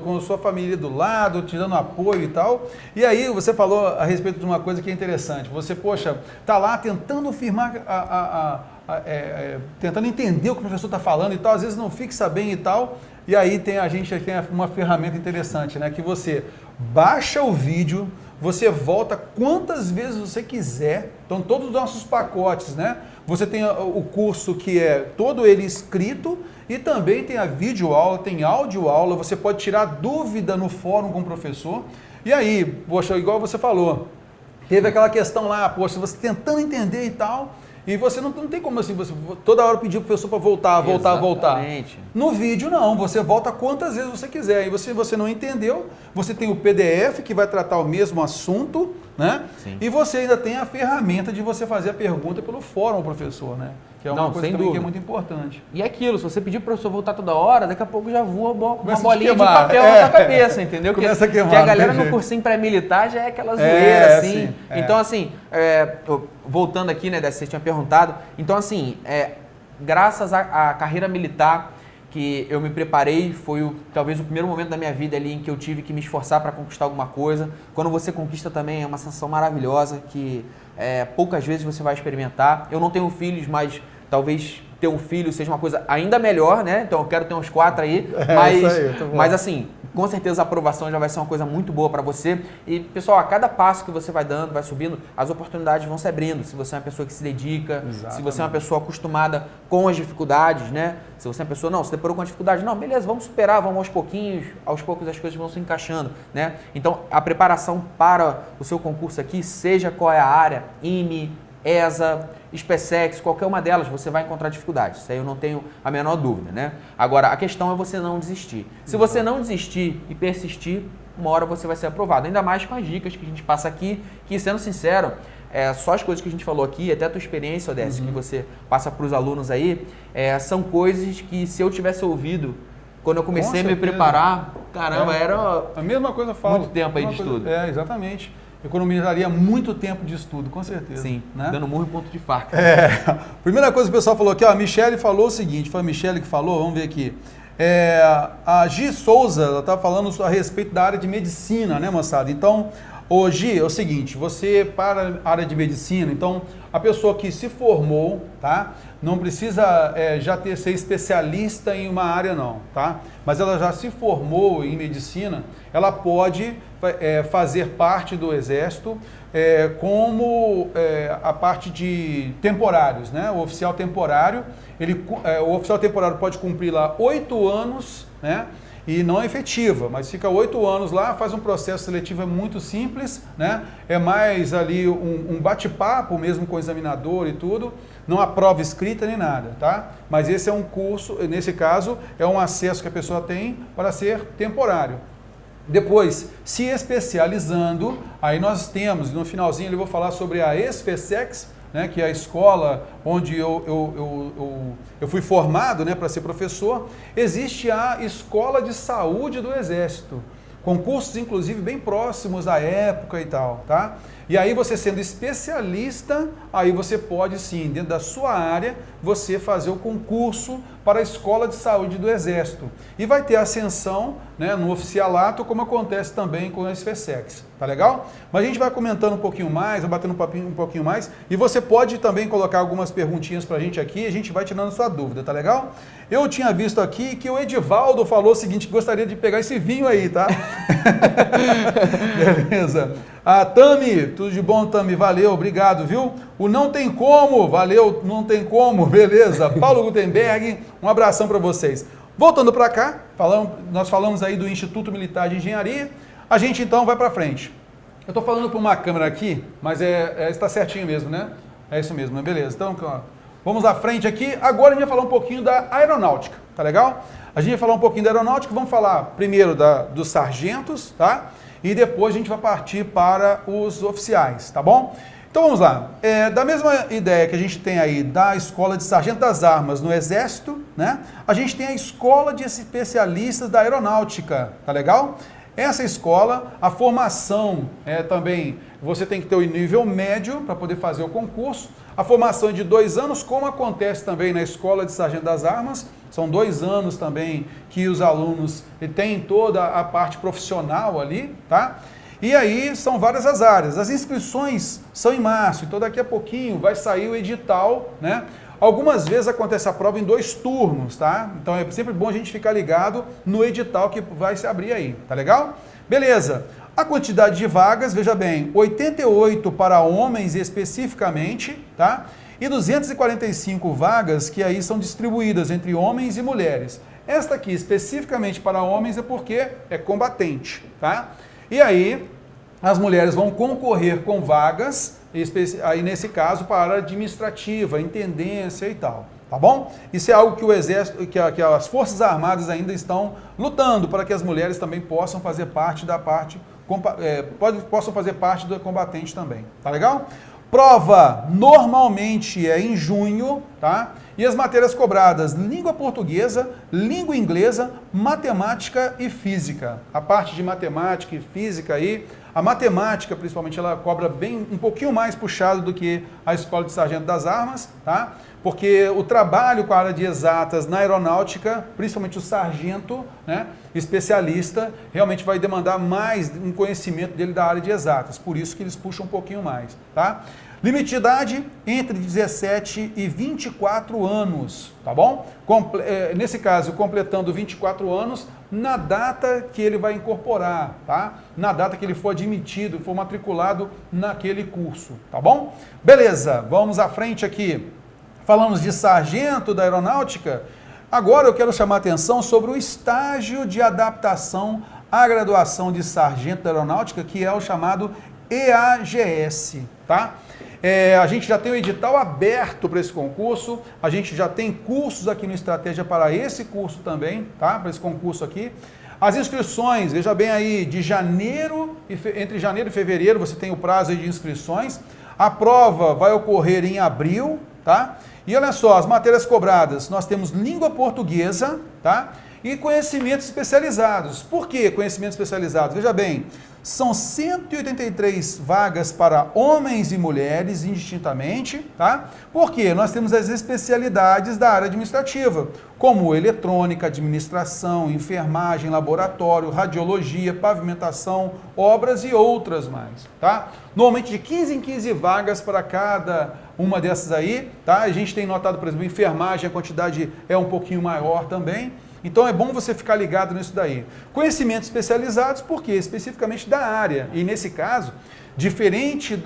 Com a sua família do lado, te dando apoio e tal. E aí você falou a respeito de uma coisa que é interessante. Você, poxa, tá lá tentando firmar, tentando entender o que o professor está falando e tal, às vezes não fixa bem e tal. E aí a gente tem uma ferramenta interessante, né? Que você baixa o vídeo, você volta quantas vezes você quiser. Então, todos os nossos pacotes, né? Você tem o curso que é todo ele escrito e também tem a videoaula, tem áudio-aula. Você pode tirar dúvida no fórum com o professor. E aí, poxa, igual você falou, teve aquela questão lá, poxa, você tentando entender e tal, e você não tem como assim, você toda hora pedir para o professor para voltar. No vídeo não, você volta quantas vezes você quiser. E você não entendeu, você tem o PDF que vai tratar o mesmo assunto, né? Sim. E você ainda tem a ferramenta de você fazer a pergunta pelo fórum ao professor, né? Que é uma coisa também que é muito importante. E é aquilo, se você pedir para o professor voltar toda hora, daqui a pouco já voa uma bolinha de papel na sua cabeça, entendeu? Começa a queimar. Que a galera no cursinho pré-militar já é aquela zoeira, assim. Então, assim, voltando aqui, né, você tinha perguntado. Então, assim, graças à carreira militar que eu me preparei, foi talvez o primeiro momento da minha vida ali em que eu tive que me esforçar para conquistar alguma coisa. Quando você conquista também é uma sensação maravilhosa que poucas vezes você vai experimentar. Eu não tenho filhos, mas talvez ter um filho seja uma coisa ainda melhor, né? Então eu quero ter uns 4 aí, mas assim, com certeza a aprovação já vai ser uma coisa muito boa para você. E pessoal, a cada passo que você vai dando, vai subindo, as oportunidades vão se abrindo. Se você é uma pessoa que se dedica, se você é uma pessoa acostumada com as dificuldades, né? Se você é uma pessoa, não, se deparou com a dificuldade, não, beleza, vamos superar, vamos aos poucos as coisas vão se encaixando, né? Então a preparação para o seu concurso aqui, seja qual é a área, IME, ESA, SpaceX, qualquer uma delas, você vai encontrar dificuldades. Isso aí eu não tenho a menor dúvida, né? Agora, a questão é você não desistir. Se você não desistir e persistir, uma hora você vai ser aprovado. Ainda mais com as dicas que a gente passa aqui, que, sendo sincero, só as coisas que a gente falou aqui, até a tua experiência, Odécio, que você passa para os alunos aí, são coisas que se eu tivesse ouvido quando eu comecei a me preparar, caramba, era a mesma coisa, eu falo. Muito tempo aí de estudo. Exatamente. Economizaria muito tempo de estudo, com certeza. Sim, né? Dando murro em ponto de faca. Primeira coisa que o pessoal falou aqui, ó, a Michele falou o seguinte, foi a Michele que falou, vamos ver aqui. A Gi Souza, ela está falando a respeito da área de medicina, né, moçada? Então, Gi, é o seguinte, você para a área de medicina, então, a pessoa que se formou, tá? Não precisa ser especialista em uma área não, tá? Mas ela já se formou em medicina, ela pode fazer parte do Exército como a parte de temporários, né? O oficial temporário, o oficial temporário pode cumprir lá 8 anos, né? E não é efetiva, mas fica 8 anos lá, faz um processo seletivo muito simples, né? É mais ali um bate-papo mesmo com o examinador e tudo, não há prova escrita nem nada, tá? Mas esse é um curso, nesse caso, é um acesso que a pessoa tem para ser temporário. Depois, se especializando, aí nós temos, no finalzinho eu vou falar sobre a ESFESEX, né, que é a escola onde eu fui formado, né, para ser professor. Existe a Escola de Saúde do Exército, concursos inclusive bem próximos da época e tal, tá? E aí você sendo especialista, aí você pode sim, dentro da sua área, você fazer o concurso para a Escola de Saúde do Exército. E vai ter ascensão, né, no oficialato, como acontece também com a SFSEX, tá legal? Mas a gente vai comentando um pouquinho mais, vai batendo um pouquinho mais, e você pode também colocar algumas perguntinhas pra gente aqui, e a gente vai tirando sua dúvida, tá legal? Eu tinha visto aqui que o Edivaldo falou o seguinte, que gostaria de pegar esse vinho aí, tá? Beleza. A Tami, tudo de bom, Tami? Valeu, obrigado, viu? O Não Tem Como, valeu, Não Tem Como, beleza. Paulo Gutenberg, um abração para vocês. Voltando para cá, nós falamos aí do Instituto Militar de Engenharia, a gente então vai para frente. Eu estou falando para uma câmera aqui, mas está certinho mesmo, né? É isso mesmo, beleza. Então, ó, vamos à frente aqui. Agora a gente vai falar um pouquinho da aeronáutica, tá legal? A gente vai falar um pouquinho da aeronáutica, vamos falar primeiro dos sargentos, tá? E depois a gente vai partir para os oficiais, tá bom? Então vamos lá. Da mesma ideia que a gente tem aí da Escola de Sargento das Armas no Exército, né? A gente tem a Escola de Especialistas da Aeronáutica, tá legal? Essa escola, a formação também, você tem que ter o nível médio para poder fazer o concurso. A formação é de 2 anos, como acontece também na Escola de Sargento das Armas. São 2 anos também que os alunos têm toda a parte profissional ali, tá? E aí são várias as áreas. As inscrições são em março, então daqui a pouquinho vai sair o edital, né? Algumas vezes acontece a prova em 2 turnos, tá? Então é sempre bom a gente ficar ligado no edital que vai se abrir aí, tá legal? Beleza. A quantidade de vagas, veja bem, 88 para homens especificamente, tá? E 245 vagas que aí são distribuídas entre homens e mulheres. Esta aqui, especificamente para homens, é porque é combatente, tá? E aí, as mulheres vão concorrer com vagas, aí nesse caso, para a área administrativa, intendência e tal, tá bom? Isso é algo que o Exército, que as Forças Armadas ainda estão lutando para que as mulheres também possam fazer parte da parte, possam fazer parte do combatente também, tá legal? Prova normalmente é em junho, tá? E as matérias cobradas, língua portuguesa, língua inglesa, matemática e física. A parte de matemática e física aí, a matemática principalmente, ela cobra um pouquinho mais puxado do que a Escola de Sargento das Armas, tá? Porque o trabalho com a área de exatas na aeronáutica, principalmente o sargento, né, especialista, realmente vai demandar mais um conhecimento dele da área de exatas, por isso que eles puxam um pouquinho mais, tá? Limite de idade entre 17 e 24 anos, tá bom? Nesse caso, completando 24 anos, na data que ele vai incorporar, tá? Na data que ele for admitido, for matriculado naquele curso, tá bom? Beleza, vamos à frente aqui. Falamos de sargento da aeronáutica, agora eu quero chamar a atenção sobre o estágio de adaptação à graduação de sargento da aeronáutica, que é o chamado EAGS, tá? A gente já tem o edital aberto para esse concurso, a gente já tem cursos aqui no Estratégia para esse curso também, tá? Para esse concurso aqui. As inscrições, veja bem aí, entre janeiro e fevereiro você tem o prazo aí de inscrições. A prova vai ocorrer em abril, tá? E olha só, as matérias cobradas, nós temos língua portuguesa, tá? E conhecimentos especializados. Por que conhecimentos especializados? Veja bem, são 183 vagas para homens e mulheres indistintamente, tá? Porque nós temos as especialidades da área administrativa, como eletrônica, administração, enfermagem, laboratório, radiologia, pavimentação, obras e outras mais, tá? Normalmente de 15 em 15 vagas para cada uma dessas aí, tá? A gente tem notado, por exemplo, enfermagem, a quantidade é um pouquinho maior também. Então é bom você ficar ligado nisso daí. Conhecimentos especializados, porque especificamente da área. E nesse caso, diferente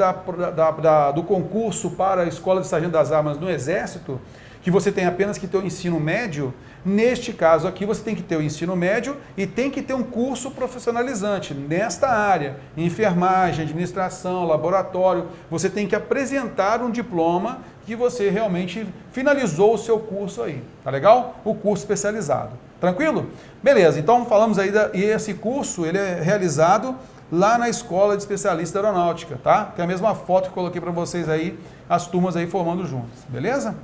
do concurso para a Escola de Sargento das Armas no Exército, que você tem apenas que ter o ensino médio, neste caso aqui você tem que ter o ensino médio e tem que ter um curso profissionalizante nesta área. Enfermagem, administração, laboratório, você tem que apresentar um diploma que você realmente finalizou o seu curso aí, tá legal? O curso especializado. Tranquilo? Beleza, então falamos aí, e esse curso, ele é realizado lá na Escola de Especialista da Aeronáutica, tá? Tem a mesma foto que eu coloquei para vocês aí, as turmas aí formando juntos, beleza?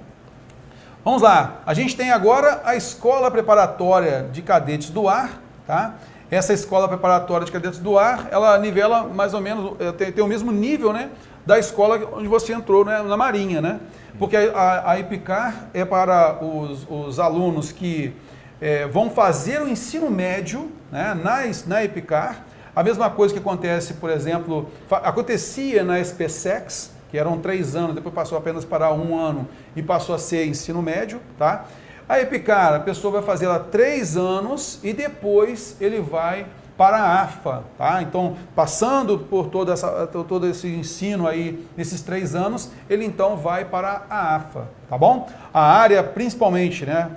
Vamos lá, a gente tem agora a Escola Preparatória de Cadetes do Ar, tá? Essa Escola Preparatória de Cadetes do Ar, ela nivela mais ou menos, tem o mesmo nível, né, da escola onde você entrou, né, na Marinha, né? Porque a EPICAR é para os alunos que vão fazer o ensino médio, né, na EPICAR. A mesma coisa que acontece, por exemplo, acontecia na SPSEX, que eram 3 anos, depois passou apenas para 1 ano e passou a ser ensino médio, tá? A EPICAR, a pessoa vai fazer ela 3 anos e depois ele vai para a AFA, tá? Então, passando por todo esse ensino aí, nesses 3 anos, ele então vai para a AFA, tá bom? A área, principalmente, né,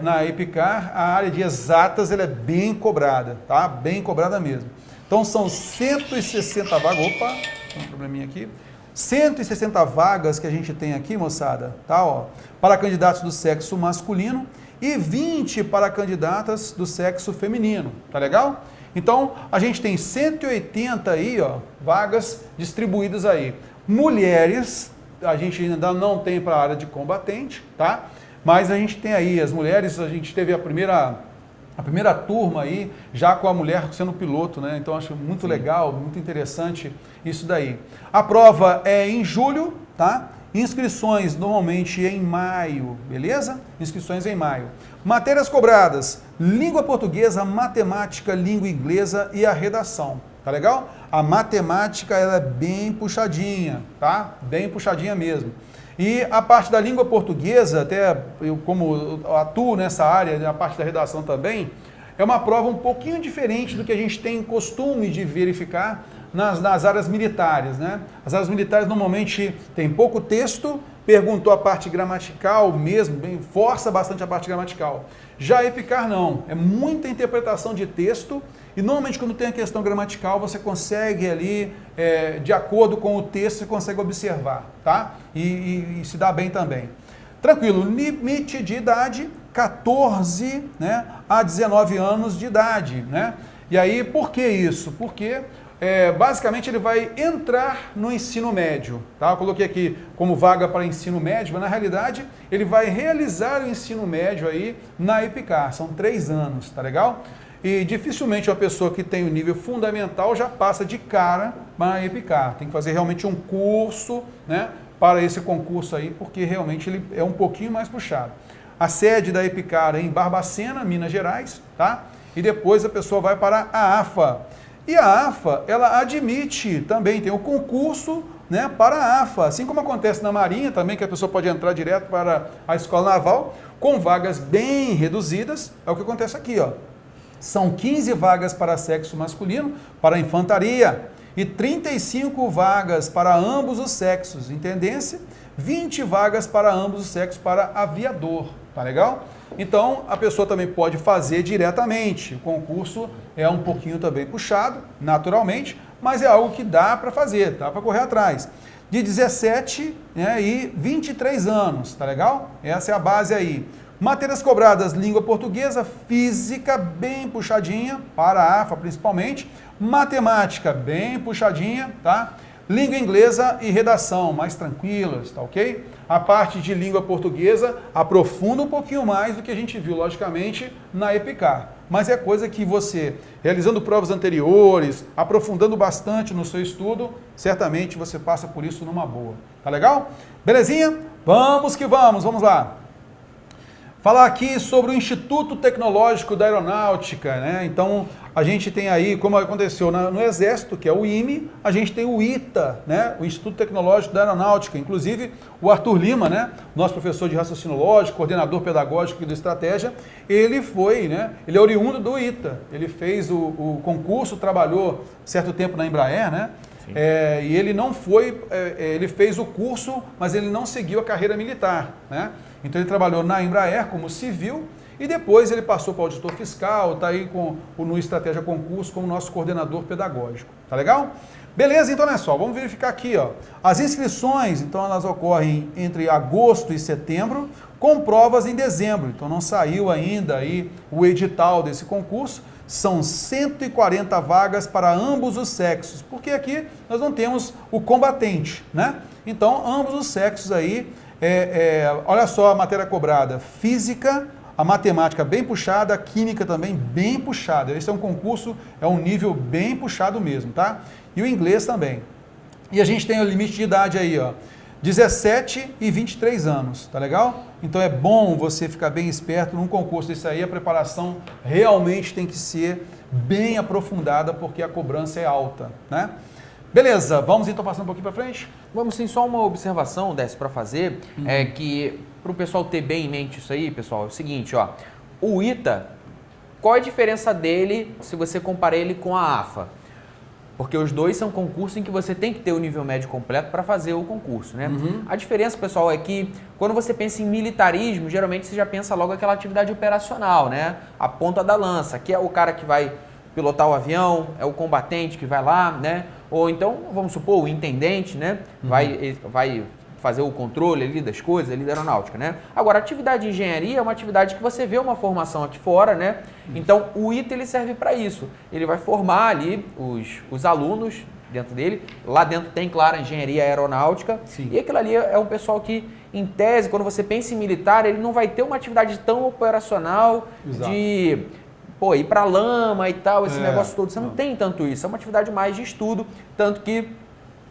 na EPICAR, a área de exatas, ela é bem cobrada, tá? Bem cobrada mesmo. Então, são 160 vagas, opa, tem um probleminha aqui, 160 vagas que a gente tem aqui, moçada, tá? Ó, para candidatos do sexo masculino e 20 para candidatas do sexo feminino, tá legal? Então, a gente tem 180 aí, ó, vagas distribuídas aí. Mulheres, a gente ainda não tem para a área de combatente, tá? Mas a gente tem aí as mulheres, a gente teve a primeira turma aí, já com a mulher sendo piloto, né? Então, acho muito legal, muito interessante isso daí. A prova é em julho, tá? Inscrições normalmente em maio, beleza? Inscrições em maio. Matérias cobradas: língua portuguesa, matemática, língua inglesa e a redação, tá legal? A matemática, ela é bem puxadinha, tá? Bem puxadinha mesmo. E a parte da língua portuguesa, até eu como atuo nessa área, a parte da redação também, é uma prova um pouquinho diferente do que a gente tem costume de verificar nas áreas militares, né? As áreas militares normalmente tem pouco texto, perguntou a parte gramatical mesmo, força bastante a parte gramatical. Já a EPICAR não, é muita interpretação de texto e normalmente quando tem a questão gramatical você consegue ali, de acordo com o texto, você consegue observar, tá? E se dá bem também. Tranquilo, limite de idade, 14, né, a 19 anos de idade, né? E aí, por que isso? Porque basicamente ele vai entrar no ensino médio, tá? Eu coloquei aqui como vaga para ensino médio, mas na realidade ele vai realizar o ensino médio aí na EPICAR, são 3 anos, tá legal? E dificilmente uma pessoa que tem o nível fundamental já passa de cara na EPICAR, tem que fazer realmente um curso, né, para esse concurso aí, porque realmente ele é um pouquinho mais puxado. A sede da EPICAR é em Barbacena, Minas Gerais, tá? E depois a pessoa vai para a AFA. E a AFA, ela admite também, tem o concurso, né, para a AFA, assim como acontece na Marinha também, que a pessoa pode entrar direto para a Escola Naval, com vagas bem reduzidas, é o que acontece aqui, ó. São 15 vagas para sexo masculino, para a infantaria, e 35 vagas para ambos os sexos, em tendência, 20 vagas para ambos os sexos para aviador, tá legal? Então, a pessoa também pode fazer diretamente. O concurso é um pouquinho também puxado, naturalmente, mas é algo que dá para fazer, dá para correr atrás. De 17, né, e 23 anos, tá legal? Essa é a base aí. Matérias cobradas: língua portuguesa, física, bem puxadinha, para a AFA principalmente, matemática, bem puxadinha, tá? Língua inglesa e redação, mais tranquilas, tá ok? A parte de língua portuguesa aprofunda um pouquinho mais do que a gente viu, logicamente, na EPICAR. Mas é coisa que você, realizando provas anteriores, aprofundando bastante no seu estudo, certamente você passa por isso numa boa. Tá legal? Belezinha? Vamos que vamos, vamos lá. Falar aqui sobre o Instituto Tecnológico da Aeronáutica, né? Então, a gente tem aí, como aconteceu no Exército, que é o IME, a gente tem o ITA, né? O Instituto Tecnológico da Aeronáutica. Inclusive, o Arthur Lima, né? Nosso professor de raciocínio lógico, coordenador pedagógico do Estratégia, ele foi, né? Ele é oriundo do ITA. Ele fez o concurso, trabalhou certo tempo na Embraer, né? E ele não foi, ele fez o curso, mas ele não seguiu a carreira militar, né? Então ele trabalhou na Embraer como civil E depois ele passou para o auditor fiscal, está aí no Estratégia Concurso como nosso coordenador pedagógico. Tá legal? Beleza, então olha só, vamos verificar aqui, ó. As inscrições, então elas ocorrem entre agosto e setembro, com provas em dezembro. Então não saiu ainda aí o edital desse concurso. São 140 vagas para ambos os sexos, porque aqui nós não temos o combatente, né? Então, ambos os sexos aí, olha só a matéria cobrada, física, a matemática bem puxada, a química também bem puxada. Esse é um concurso, é um nível bem puxado mesmo, tá? E o inglês também. E a gente tem o limite de idade aí, ó, 17 e 23 anos, tá legal? Então é bom você ficar bem esperto num concurso desse aí, a preparação realmente tem que ser bem aprofundada, porque a cobrança é alta, né? Beleza, vamos então passando um pouquinho para frente? Vamos sim, só uma observação, Décio, para fazer, é que para o pessoal ter bem em mente isso aí, pessoal, é o seguinte, ó, o ITA, qual é a diferença dele se você comparar ele com a AFA? Porque os dois são concursos em que você tem que ter o nível médio completo para fazer o concurso, né? A diferença, pessoal, é que quando você pensa em militarismo, geralmente você já pensa logo aquela atividade operacional, né? A ponta da lança, que é o cara que vai pilotar o avião, é o combatente que vai lá, né? Ou então, vamos supor, o intendente, né? Vai fazer o controle ali das coisas, ali da aeronáutica, né? Agora, a atividade de engenharia é uma atividade que você vê uma formação aqui fora, né? Então, o ITA ele serve para isso. Ele vai formar ali os alunos dentro dele. Lá dentro tem, claro, a engenharia aeronáutica. Sim. E aquilo ali é um pessoal que, em tese, quando você pensa em militar, ele não vai ter uma atividade tão operacional. Exato. De ir para lama e tal, esse negócio todo. Você não tem tanto isso. É uma atividade mais de estudo, tanto que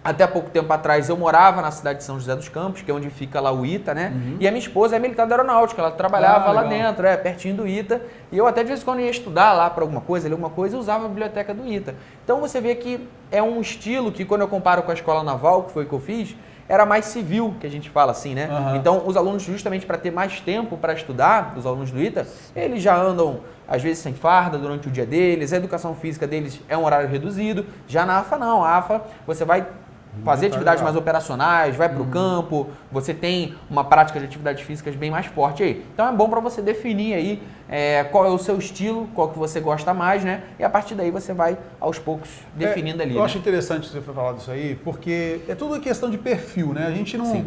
até pouco tempo atrás eu morava na cidade de São José dos Campos, que é onde fica lá o ITA, né? E a minha esposa é militar da aeronáutica, ela trabalhava lá dentro, pertinho do ITA. E eu até de vez em quando ia estudar lá para alguma coisa, ler alguma coisa, eu usava a biblioteca do ITA. Então você vê que é um estilo que, quando eu comparo com a escola naval, que foi o que eu fiz, era mais civil, que a gente fala assim, né? Então os alunos, justamente para ter mais tempo para estudar, os alunos do ITA, eles já andam às vezes sem farda durante o dia deles, a educação física deles é um horário reduzido. Já na AFA não, a AFA você vai fazer atividades mais operacionais, vai para o campo, você tem uma prática de atividades físicas bem mais forte aí. Então é bom para você definir aí qual é o seu estilo, qual que você gosta mais, né? E a partir daí você vai aos poucos definindo ali. Eu acho interessante você falar disso aí, porque é tudo questão de perfil, né? A gente não...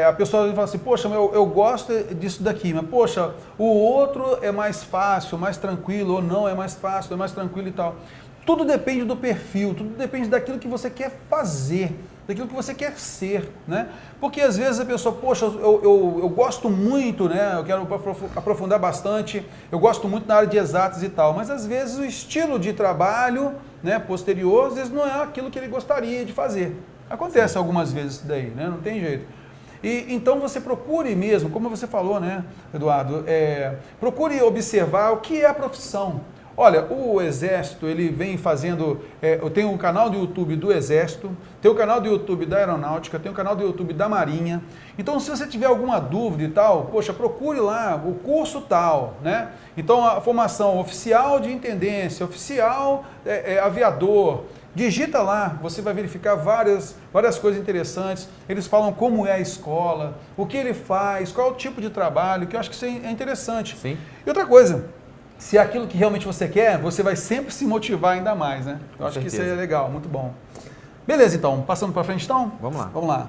a pessoa fala assim, poxa, eu gosto disso daqui, mas poxa, o outro é mais fácil, mais tranquilo, ou não é mais fácil, é mais tranquilo e tal. Tudo depende do perfil, tudo depende daquilo que você quer fazer, daquilo que você quer ser, né? Porque às vezes a pessoa, poxa, eu gosto muito, né? Eu quero aprofundar bastante, eu gosto muito na área de exatas e tal, mas às vezes o estilo de trabalho, né, posterior, às vezes não é aquilo que ele gostaria de fazer. Acontece algumas vezes isso daí, né? Não tem jeito. E então você procure mesmo, como você falou, né, Eduardo, procure observar o que é a profissão. Olha, o Exército, ele vem fazendo, eu tenho um canal do YouTube do Exército, tenho o canal do YouTube da Aeronáutica, tenho o canal do YouTube da Marinha. Então, se você tiver alguma dúvida e tal, poxa, procure lá o curso tal, né? Então, a formação oficial de intendência, oficial aviador, digita lá, você vai verificar várias coisas interessantes. Eles falam como é a escola, o que ele faz, qual é o tipo de trabalho, que eu acho que isso é interessante. Sim. E outra coisa, se é aquilo que realmente você quer, você vai sempre se motivar ainda mais, né? Eu acho que isso é legal, muito bom. Beleza, então, passando para frente, então? Vamos lá. Vamos lá.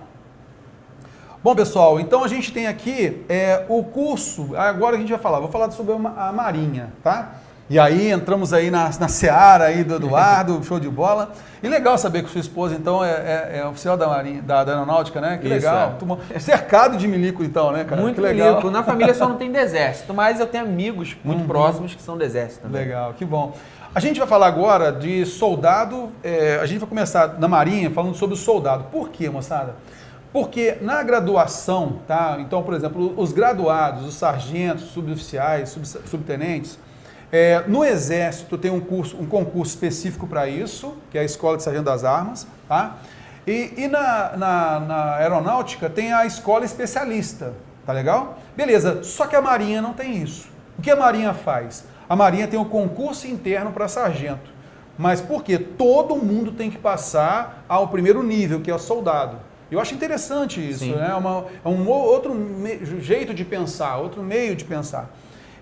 Bom, pessoal, então a gente tem aqui o curso, agora a gente vai falar, vou falar sobre a Marinha, tá? E aí entramos aí na seara aí do Eduardo, show de bola. E legal saber que sua esposa, então, é oficial da Marinha, da Aeronáutica, né? Que legal. Cercado de milico, então, né, cara? Muito milico. Na família só não tem do Exército, mas eu tenho amigos muito próximos que são do Exército também. Legal, que bom. A gente vai falar agora de soldado, a gente vai começar na Marinha falando sobre o soldado. Por quê, moçada? Porque na graduação, tá? Então, por exemplo, os graduados, os sargentos, suboficiais, subtenentes, no Exército tem um concurso específico para isso, que é a Escola de Sargento das Armas, tá? E na Aeronáutica tem a Escola Especialista, tá legal? Beleza, só que a Marinha não tem isso. O que a Marinha faz? A Marinha tem um concurso interno para sargento. Mas por quê? Todo mundo tem que passar ao primeiro nível, que é o soldado. Eu acho interessante isso, né? É um outro jeito de pensar, outro meio de pensar.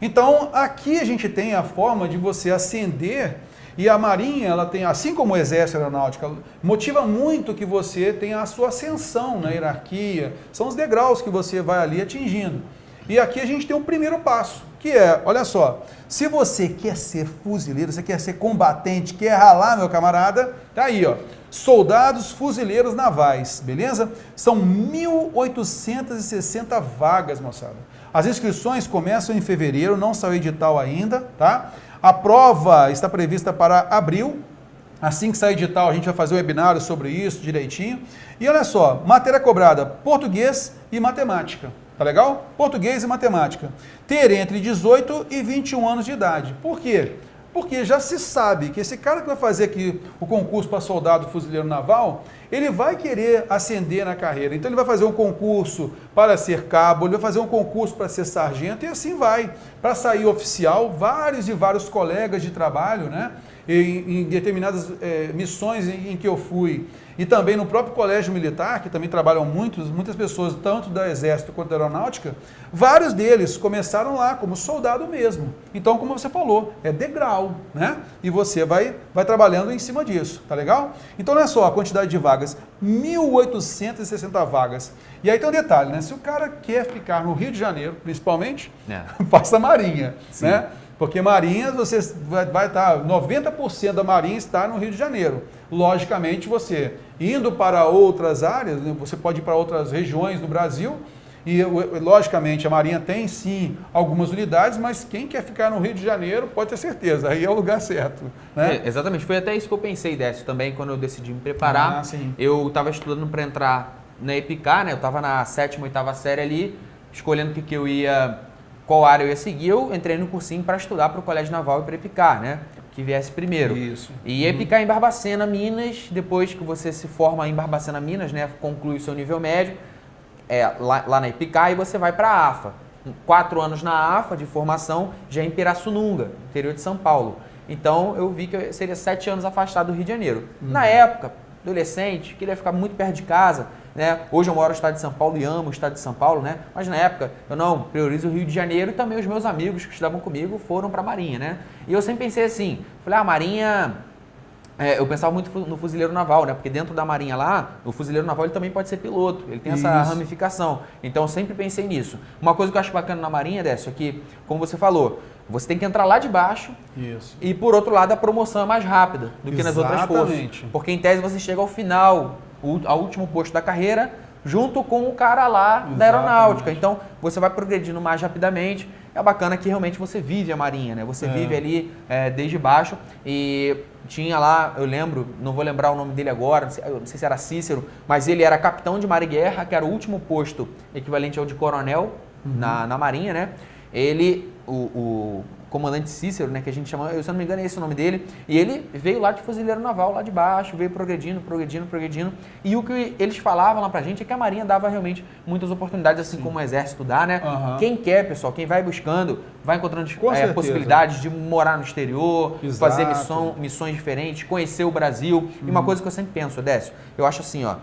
Então, aqui a gente tem a forma de você ascender, e a Marinha, ela tem, assim como o Exército Aeronáutica, motiva muito que você tenha a sua ascensão na hierarquia, são os degraus que você vai ali atingindo. E aqui a gente tem o primeiro passo, que é, olha só, se você quer ser fuzileiro, você quer ser combatente, quer ralar, meu camarada, tá aí, ó, soldados fuzileiros navais, beleza? São 1.860 vagas, moçada. As inscrições começam em fevereiro, não saiu edital ainda, tá? A prova está prevista para abril. Assim que sair edital, a gente vai fazer um webinário sobre isso direitinho. E olha só, matéria cobrada, português e matemática. Tá legal? Português e matemática. Ter entre 18 e 21 anos de idade. Por quê? Porque já se sabe que esse cara que vai fazer aqui o concurso para soldado fuzileiro naval, ele vai querer ascender na carreira. Então ele vai fazer um concurso para ser cabo, ele vai fazer um concurso para ser sargento e assim vai. Para sair oficial, vários e vários colegas de trabalho, né? Em determinadas missões em que eu fui, e também no próprio colégio militar, que também trabalham muitas pessoas, tanto da Exército quanto da Aeronáutica, vários deles começaram lá como soldado mesmo. Então, como você falou, é degrau, né? E você vai trabalhando em cima disso, tá legal? Então, olha só a quantidade de vagas, 1.860 vagas. E aí tem um detalhe, né? Se o cara quer ficar no Rio de Janeiro, principalmente, faça Marinha, sim, né? Porque Marinha, você vai estar, 90% da Marinha está no Rio de Janeiro. Logicamente, você indo para outras áreas, você pode ir para outras regiões do Brasil, e logicamente a Marinha tem sim algumas unidades, mas quem quer ficar no Rio de Janeiro pode ter certeza, aí é o lugar certo. Né? Exatamente, foi até isso que eu pensei, Décio, também quando eu decidi me preparar. Eu estava estudando para entrar na EPICAR, né? Eu estava na 7ª, 8ª série ali, escolhendo o que eu ia... qual área eu ia seguir, eu entrei no cursinho para estudar para o Colégio Naval e para EPICAR, né? Que viesse primeiro. Isso. E EPICAR em Barbacena, Minas, depois que você se forma em Barbacena, Minas, né? Conclui o seu nível médio, lá na EPICAR, e você vai para a AFA. 4 anos na AFA de formação, já em Pirassununga, interior de São Paulo. Então eu vi que eu seria 7 anos afastado do Rio de Janeiro. Na época, adolescente, queria ficar muito perto de casa, né? Hoje eu moro no estado de São Paulo e amo o estado de São Paulo, né? Mas na época eu não priorizo o Rio de Janeiro, e também os meus amigos que estudavam comigo foram para a Marinha, né? E eu sempre pensei assim, falei, a Marinha... eu pensava muito no fuzileiro naval, né? Porque dentro da Marinha lá, o fuzileiro naval ele também pode ser piloto, ele tem essa ramificação. Então eu sempre pensei nisso. Uma coisa que eu acho bacana na Marinha, Décio, é que, como você falou, você tem que entrar lá de baixo. Isso. E por outro lado a promoção é mais rápida do que nas outras forças. Porque em tese você chega ao final, ao último posto da carreira, junto com o cara lá da aeronáutica. Então você vai progredindo mais rapidamente. É bacana que realmente você vive a Marinha, né? Você vive ali desde baixo. E tinha lá, eu lembro, não vou lembrar o nome dele agora, não sei se era Cícero, mas ele era capitão de mar e guerra, que era o último posto equivalente ao de coronel na Marinha, né? Ele, o comandante Cícero, né, que a gente chama, se eu não me engano é esse o nome dele, e ele veio lá de fuzileiro naval, lá de baixo, veio progredindo, e o que eles falavam lá pra gente é que a Marinha dava realmente muitas oportunidades, assim como o Exército dá, né? Quem quer, pessoal, quem vai buscando, vai encontrando possibilidades de morar no exterior, fazer missões diferentes, conhecer o Brasil. E uma coisa que eu sempre penso, Décio, eu acho assim, ó,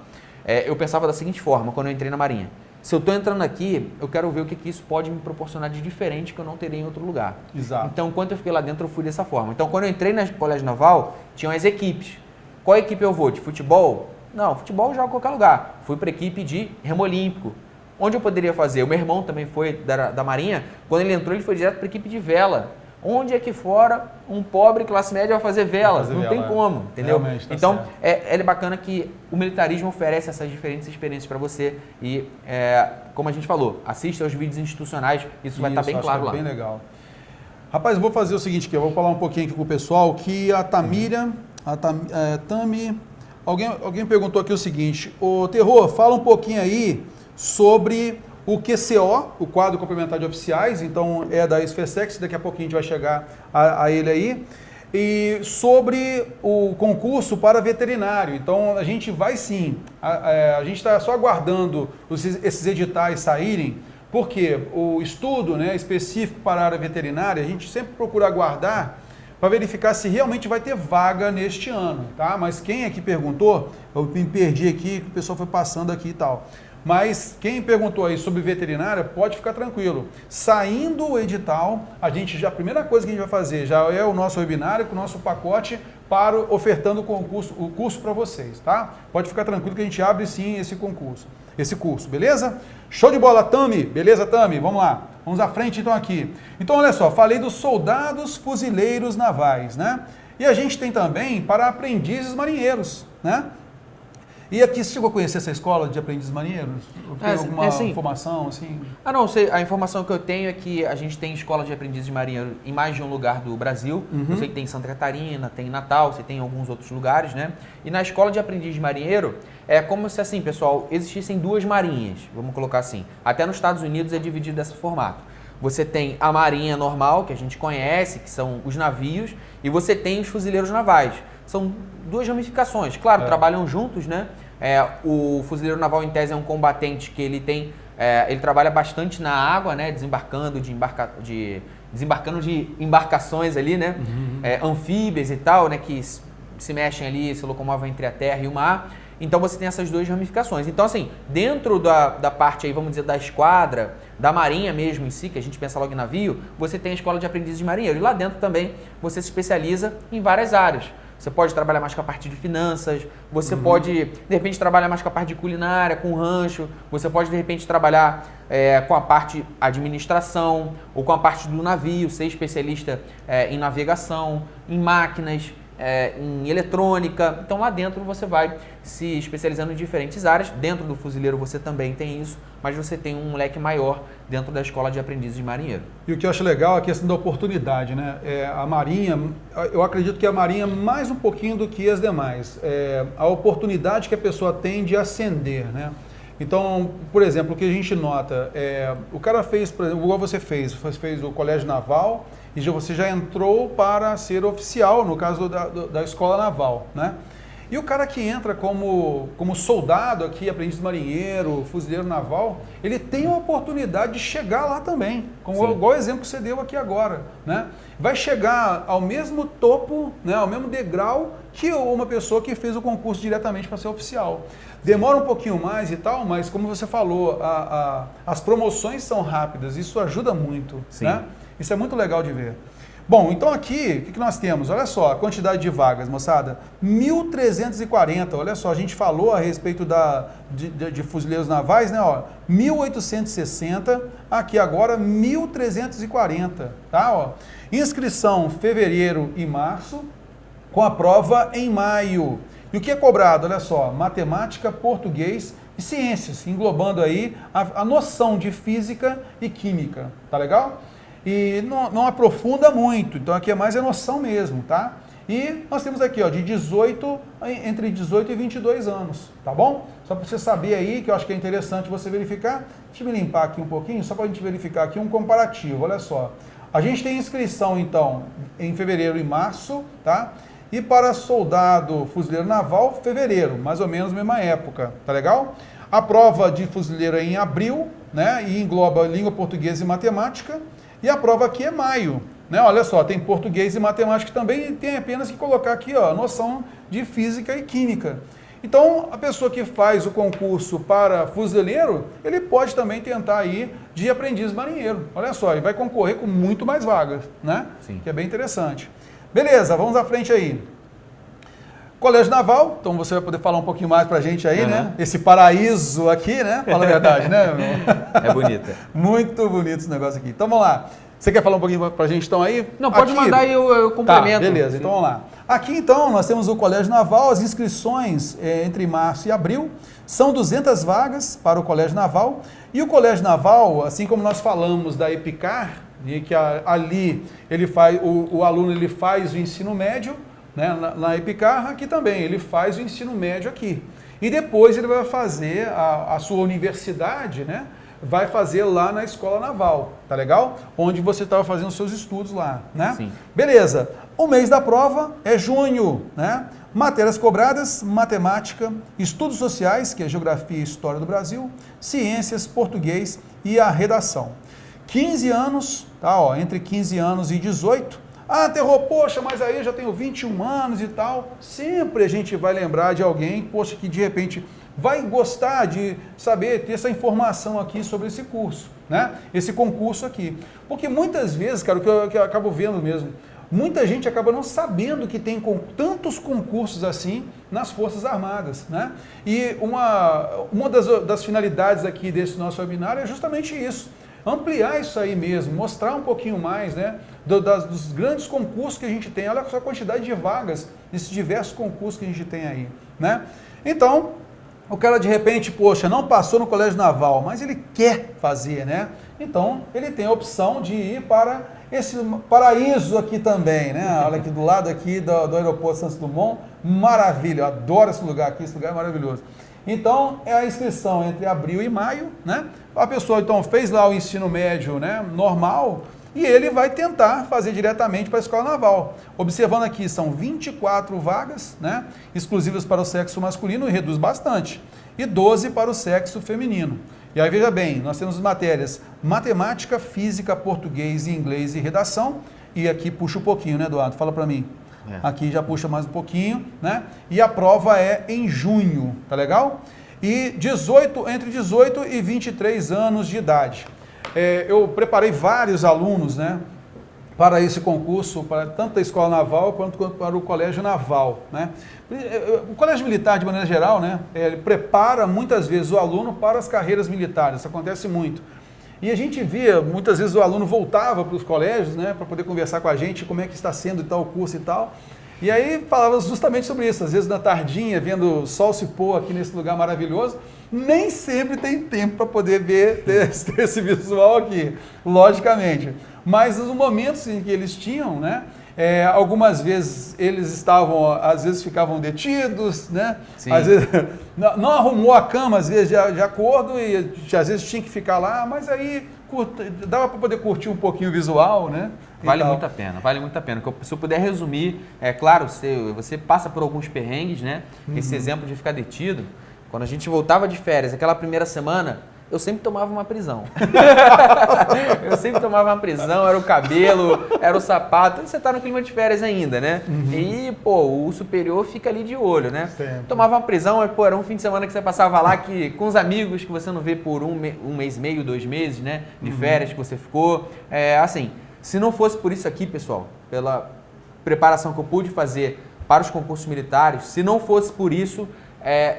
eu pensava da seguinte forma, quando eu entrei na Marinha: se eu estou entrando aqui, eu quero ver o que isso pode me proporcionar de diferente que eu não teria em outro lugar. Exato. Então, enquanto eu fiquei lá dentro, eu fui dessa forma. Então, quando eu entrei na Colégio Naval, tinham as equipes. Qual equipe eu vou? De futebol? Não, futebol eu jogo em qualquer lugar. Fui para a equipe de remo olímpico. Onde eu poderia fazer? O meu irmão também foi da Marinha. Quando ele entrou, ele foi direto para a equipe de vela. Onde é que fora um pobre classe média vai fazer vela? Não tem como, entendeu? Realmente, tá então, é bacana que o militarismo oferece essas diferentes experiências para você e, como a gente falou, assista aos vídeos institucionais, isso vai estar bem claro lá. Bem legal. Rapaz, eu vou fazer o seguinte aqui, eu vou falar um pouquinho aqui com o pessoal, que a Tamira, Tami, alguém perguntou aqui o seguinte: ô Terror, fala um pouquinho aí sobre o QCO, o quadro complementar de oficiais, então é da SFSEX, daqui a pouquinho a gente vai chegar a ele aí, e sobre o concurso para veterinário. Então a gente vai sim, a gente está só aguardando esses editais saírem, porque o estudo, né, específico para a área veterinária, a gente sempre procura aguardar para verificar se realmente vai ter vaga neste ano, tá? Mas quem aqui perguntou, eu me perdi aqui, o pessoal foi passando aqui e tal. Mas quem perguntou aí sobre veterinária, pode ficar tranquilo. Saindo o edital, a primeira coisa que a gente vai fazer já é o nosso webinário com o nosso pacote ofertando o curso para vocês, tá? Pode ficar tranquilo que a gente abre sim esse curso, beleza? Show de bola, Tami, beleza, Tami? Vamos lá, vamos à frente então aqui. Então olha só, falei dos soldados fuzileiros navais, né? E a gente tem também para aprendizes marinheiros, né? E aqui, você chegou a conhecer essa escola de aprendizes marinheiros? Tem alguma informação assim? Não sei. A informação que eu tenho é que a gente tem escola de aprendizes de marinheiro em mais de um lugar do Brasil. Eu sei que tem em Santa Catarina, tem em Natal, você tem em alguns outros lugares, né? E na escola de aprendiz de marinheiro, é como se assim, pessoal, existissem duas marinhas, vamos colocar assim. Até nos Estados Unidos é dividido desse formato. Você tem a marinha normal, que a gente conhece, que são os navios, e você tem os fuzileiros navais. São duas ramificações. Claro, trabalham juntos, né? O fuzileiro naval, em tese, é um combatente que ele trabalha bastante na água, né? Desembarcando de embarcações ali, né? Anfíbias e tal, né? Que se mexem ali, se locomovem entre a terra e o mar. Então você tem essas duas ramificações. Então, assim, dentro da parte aí, vamos dizer, da esquadra, da marinha mesmo em si, que a gente pensa logo em navio, você tem a escola de aprendizes de marinheiro. E lá dentro também você se especializa em várias áreas. Você pode trabalhar mais com a parte de finanças, você pode, de repente, trabalhar mais com a parte de culinária, com rancho, você pode, de repente, trabalhar com a parte administração ou com a parte do navio, ser especialista em navegação, em máquinas, em eletrônica. Então lá dentro você vai se especializando em diferentes áreas. Dentro do fuzileiro você também tem isso, mas você tem um leque maior dentro da escola de aprendizes de marinheiro. E o que eu acho legal é a questão da oportunidade, né? A Marinha, eu acredito que a Marinha mais um pouquinho do que as demais. A oportunidade que a pessoa tem de ascender, né? Então, por exemplo, o que a gente nota, o cara fez, por exemplo, igual você fez o Colégio Naval e você já entrou para ser oficial, no caso da Escola Naval, né? E o cara que entra como soldado aqui, aprendiz marinheiro, fuzileiro naval, ele tem a oportunidade de chegar lá também, igual o exemplo que você deu aqui agora, né? Vai chegar ao mesmo topo, né, ao mesmo degrau que uma pessoa que fez o concurso diretamente para ser oficial. Demora um pouquinho mais e tal, mas como você falou, as promoções são rápidas, isso ajuda muito, né? Isso é muito legal de ver. Bom, então aqui, o que nós temos? Olha só, a quantidade de vagas, moçada, 1.340, olha só, a gente falou a respeito de fuzileiros navais, né, ó, 1.860, aqui agora 1.340, tá, ó. Inscrição fevereiro e março, com a prova em maio. E o que é cobrado? Olha só, matemática, português e ciências, englobando aí a noção de física e química, tá legal? E não aprofunda muito, então aqui é mais a noção mesmo, tá? E nós temos aqui, ó, entre 18 e 22 anos, tá bom? Só para você saber aí, que eu acho que é interessante você verificar. Deixa eu me limpar aqui um pouquinho, só para a gente verificar aqui um comparativo, olha só. A gente tem inscrição, então, em fevereiro e março, tá? E para soldado fuzileiro naval, fevereiro, mais ou menos mesma época, tá legal? A prova de fuzileiro é em abril, né? E engloba língua portuguesa e matemática. E a prova aqui é maio, né? Olha só, tem português e matemática também, tem apenas que colocar aqui, ó, noção de física e química. Então, a pessoa que faz o concurso para fuzileiro, ele pode também tentar ir de aprendiz marinheiro. Olha só, ele vai concorrer com muito mais vagas, né? Sim. Que é bem interessante. Beleza, vamos à frente aí. Colégio Naval, então você vai poder falar um pouquinho mais pra gente aí, né? Esse paraíso aqui, né? Fala a verdade, né? É bonita. Muito bonito esse negócio aqui. Então vamos lá. Você quer falar um pouquinho pra gente então aí? Não, pode aqui mandar e eu complemento. Tá, beleza, então vamos lá. Aqui então nós temos o Colégio Naval, as inscrições entre março e abril, são 200 vagas para o Colégio Naval. E o Colégio Naval, assim como nós falamos da EPICAR, e que ali ele faz, o aluno ele faz o ensino médio, né, na EPICAR, aqui também, ele faz o ensino médio aqui. E depois ele vai fazer a sua universidade, né? Vai fazer lá na Escola Naval, tá legal? Onde você estava fazendo os seus estudos lá, né? Sim. Beleza. O mês da prova é junho, né? Matérias cobradas, matemática, estudos sociais, que é geografia e história do Brasil, ciências, português e a redação. 15 anos, tá? Ó, entre 15 anos e 18. Ah, Terror, poxa, mas aí eu já tenho 21 anos e tal. Sempre a gente vai lembrar de alguém, poxa, que de repente vai gostar de saber, ter essa informação aqui sobre esse curso, né? Esse concurso aqui. Porque muitas vezes, cara, o que eu acabo vendo mesmo, muita gente acaba não sabendo que tem tantos concursos assim nas Forças Armadas, né? E uma das finalidades aqui desse nosso webinar é justamente isso, ampliar isso aí mesmo, mostrar um pouquinho mais, né, dos grandes concursos que a gente tem. Olha só a quantidade de vagas nesses diversos concursos que a gente tem aí, né? Então, o cara de repente, poxa, não passou no Colégio Naval, mas ele quer fazer, né? Então, ele tem a opção de ir para esse paraíso aqui também, né? Olha aqui do lado aqui do aeroporto Santos Dumont, maravilha, eu adoro esse lugar aqui, esse lugar é maravilhoso. Então, é a inscrição entre abril e maio, né? A pessoa, então, fez lá o ensino médio, né, normal, e ele vai tentar fazer diretamente para a Escola Naval. Observando aqui, são 24 vagas, né, exclusivas para o sexo masculino, e reduz bastante, e 12 para o sexo feminino. E aí, veja bem, nós temos as matérias matemática, física, português, inglês e redação, e aqui puxa um pouquinho, né, Eduardo? Fala para mim. Aqui já puxa mais um pouquinho, né? E a prova é em junho, tá legal? E entre 18 e 23 anos de idade. Eu preparei vários alunos, né, para esse concurso, para tanto da Escola Naval quanto para o Colégio Naval, né? O Colégio Militar, de maneira geral, né, ele prepara muitas vezes o aluno para as carreiras militares, isso acontece muito. E a gente via, muitas vezes o aluno voltava para os colégios, né, para poder conversar com a gente, como é que está sendo tal curso e tal. E aí falava justamente sobre isso, às vezes na tardinha, vendo o sol se pôr aqui nesse lugar maravilhoso, nem sempre tem tempo para poder ter esse visual aqui, logicamente. Mas nos momentos em que eles tinham, né, algumas vezes eles estavam, às vezes ficavam detidos, né? Sim. Às vezes não arrumou a cama, às vezes de acordo, e às vezes tinha que ficar lá, mas aí dava para poder curtir um pouquinho o visual, né? Vale muito a pena, vale muito a pena. Se eu puder resumir, é claro, você passa por alguns perrengues, né? Esse exemplo de ficar detido, quando a gente voltava de férias, aquela primeira semana, eu sempre tomava uma prisão. Eu sempre tomava uma prisão, era o cabelo, era o sapato. Você tá no clima de férias ainda, né? E, pô, o superior fica ali de olho, né? Sempre. Tomava uma prisão, mas, pô, era um fim de semana que você passava lá com os amigos que você não vê por um mês e meio, 2 meses, né? De férias que você ficou. Assim, se não fosse por isso aqui, pessoal, pela preparação que eu pude fazer para os concursos militares, se não fosse por isso,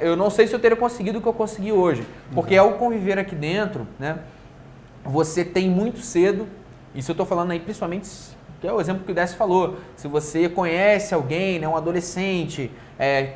eu não sei se eu teria conseguido o que eu consegui hoje. Porque ao conviver aqui dentro, né, você tem muito cedo, isso eu estou falando aí principalmente, que é o exemplo que o Décio falou, se você conhece alguém, né, um adolescente,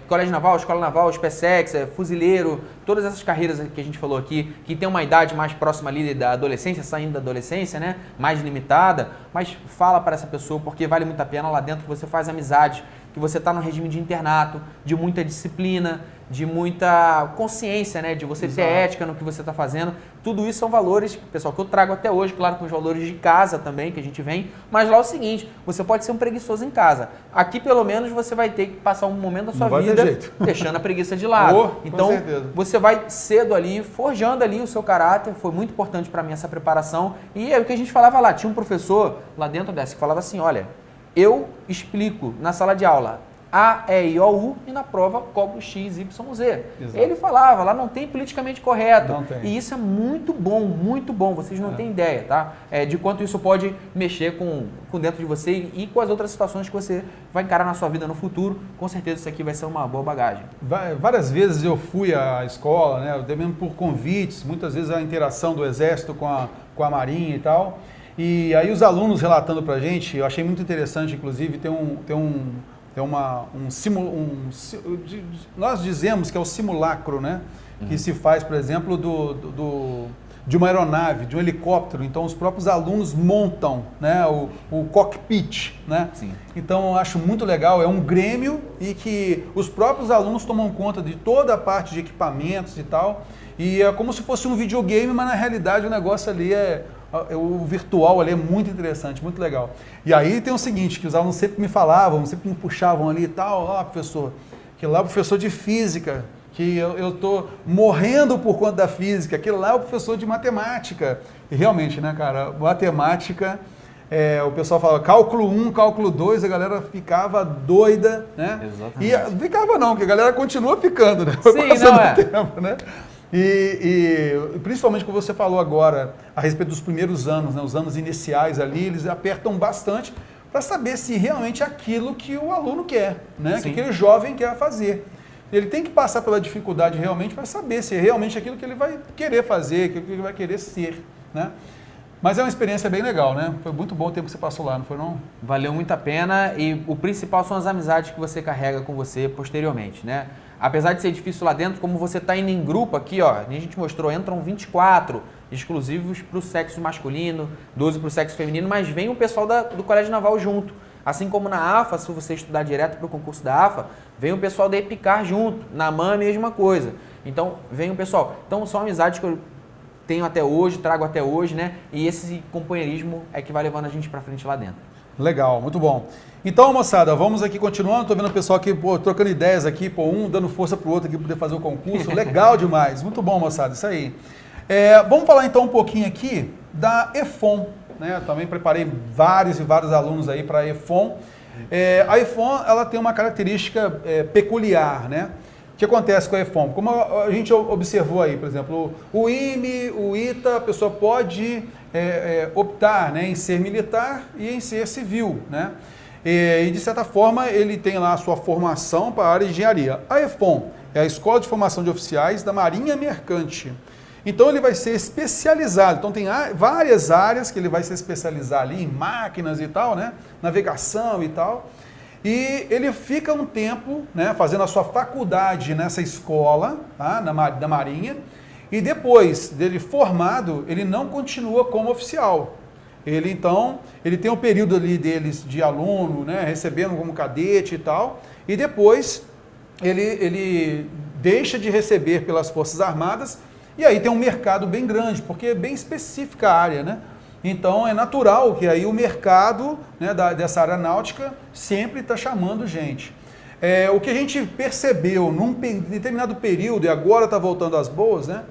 Colégio Naval, Escola Naval, SpaceX, fuzileiro, todas essas carreiras que a gente falou aqui, que tem uma idade mais próxima ali da adolescência, saindo da adolescência, né, mais limitada, mas fala para essa pessoa, porque vale muito a pena lá dentro que você faz amizade, que você está no regime de internato, de muita disciplina, de muita consciência, né? De você ter ética no que você está fazendo. Tudo isso são valores, pessoal, que eu trago até hoje, claro, com os valores de casa também, que a gente vem. Mas lá é o seguinte, você pode ser um preguiçoso em casa. Aqui, pelo menos, você vai ter que passar um momento da sua vida deixando a preguiça de lado. Então, você vai cedo ali, forjando ali o seu caráter. Foi muito importante para mim essa preparação. E é o que a gente falava lá. Tinha um professor lá dentro dessa que falava assim, olha, eu explico na sala de aula A, E, I, O, U e na prova cobro X, Y, Z. Exato. Ele falava, lá não tem politicamente correto. Não tem. E isso é muito bom, vocês não têm ideia, tá? De quanto isso pode mexer com dentro de você e com as outras situações que você vai encarar na sua vida no futuro. Com certeza isso aqui vai ser uma boa bagagem. Várias vezes eu fui à escola, né? Até mesmo por convites, muitas vezes a interação do Exército com a Marinha e tal. E aí os alunos relatando pra gente, eu achei muito interessante, inclusive, nós dizemos que é o simulacro, né? Que se faz, por exemplo, de uma aeronave, de um helicóptero. Então, os próprios alunos montam, né, o cockpit, né? Sim. Então, eu acho muito legal. É um grêmio e que os próprios alunos tomam conta de toda a parte de equipamentos e tal. E é como se fosse um videogame, mas na realidade o negócio ali o virtual ali é muito interessante, muito legal. E aí tem o seguinte, que os alunos sempre me falavam, sempre me puxavam ali e tal, professor, que lá é o professor de física, que eu tô morrendo por conta da física, aquele lá é o professor de matemática. E realmente, né, cara, matemática o pessoal falava cálculo 1, cálculo 2, a galera ficava doida, né? Exatamente. E ficava não, porque a galera continua ficando, né? Sim, não é? Tempo, né? E principalmente como você falou agora, a respeito dos primeiros anos, né? Os anos iniciais ali, eles apertam bastante para saber se realmente é aquilo que o aluno quer, né? Que aquele jovem quer fazer. Ele tem que passar pela dificuldade realmente para saber se é realmente aquilo que ele vai querer fazer, aquilo que ele vai querer ser, né? Mas é uma experiência bem legal, né? Foi muito bom o tempo que você passou lá, não foi não? Valeu muito a pena e o principal são as amizades que você carrega com você posteriormente, né? Apesar de ser difícil lá dentro, como você está indo em grupo aqui, ó, a gente mostrou, entram 24 exclusivos para o sexo masculino, 12 para o sexo feminino, mas vem o pessoal do Colégio Naval junto. Assim como na AFA, se você estudar direto para o concurso da AFA, vem o pessoal da EPICAR junto, na MAN a mesma coisa. Então, vem o pessoal. Então, são amizades que eu tenho até hoje, trago até hoje, né? E esse companheirismo é que vai levando a gente para frente lá dentro. Legal, muito bom. Então, moçada, vamos aqui continuando. Tô vendo o pessoal aqui, trocando ideias aqui, um dando força pro outro aqui para poder fazer o concurso. Legal demais. Muito bom, moçada, isso aí. Vamos falar então um pouquinho aqui da EFON, né? Eu também preparei vários e vários alunos aí para a EFON. A EFON, ela tem uma característica peculiar, né? O que acontece com a EFON? Como a gente observou aí, por exemplo, o IME, o ITA, a pessoa pode optar, né, em ser militar e em ser civil, né? E de certa forma ele tem lá a sua formação para a área de engenharia. A EFON é a Escola de Formação de Oficiais da Marinha Mercante. Então ele vai ser especializado, então tem várias áreas que ele vai se especializar ali em máquinas e tal, né? Navegação e tal. E ele fica um tempo, né, fazendo a sua faculdade nessa escola, tá, da Marinha, e depois dele formado, ele não continua como oficial. Ele tem um período ali deles de aluno, né, recebendo como cadete e tal, e depois ele deixa de receber pelas Forças Armadas, e aí tem um mercado bem grande, porque é bem específica a área, né? Então é natural que aí o mercado, né, dessa área náutica sempre está chamando gente. O que a gente percebeu num determinado período, e agora está voltando às boas, né,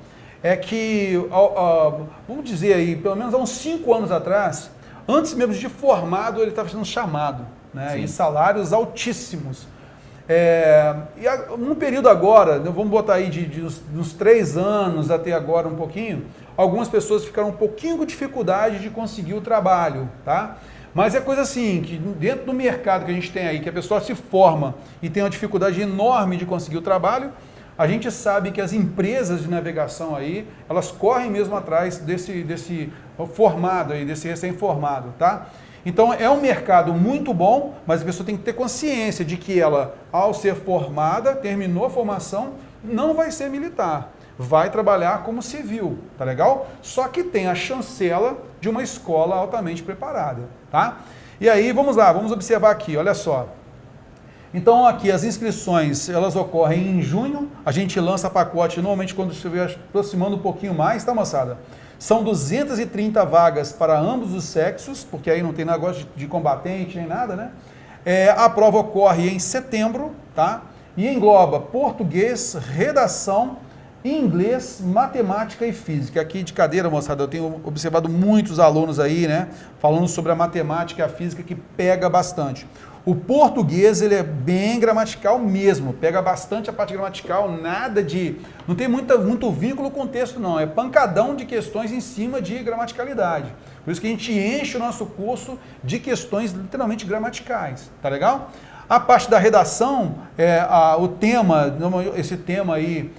é que, vamos dizer aí, pelo menos há uns 5 anos atrás, antes mesmo de formado, ele estava sendo chamado, né, em salários altíssimos. Num período agora, vamos botar aí dos 3 anos até agora um pouquinho, algumas pessoas ficaram um pouquinho com dificuldade de conseguir o trabalho, tá? Mas é coisa assim, que dentro do mercado que a gente tem aí, que a pessoa se forma e tem uma dificuldade enorme de conseguir o trabalho, a gente sabe que as empresas de navegação aí, elas correm mesmo atrás desse formado aí, desse recém-formado, tá? Então é um mercado muito bom, mas a pessoa tem que ter consciência de que ela, ao ser formada, terminou a formação, não vai ser militar. Vai trabalhar como civil, tá legal? Só que tem a chancela de uma escola altamente preparada, tá? E aí, vamos lá, vamos observar aqui, olha só. Então aqui as inscrições, elas ocorrem em junho, a gente lança pacote normalmente quando estiver aproximando um pouquinho mais, tá, moçada? São 230 vagas para ambos os sexos, porque aí não tem negócio de combatente nem nada, né? A prova ocorre em setembro, tá? E engloba português, redação, inglês, matemática e física. Aqui de cadeira, moçada, eu tenho observado muitos alunos aí, né, falando sobre a matemática e a física, que pega bastante. O português, ele é bem gramatical mesmo, pega bastante a parte gramatical, não tem muito vínculo com o texto não, é pancadão de questões em cima de gramaticalidade. Por isso que a gente enche o nosso curso de questões literalmente gramaticais, tá legal? A parte da redação, o tema, esse tema aí,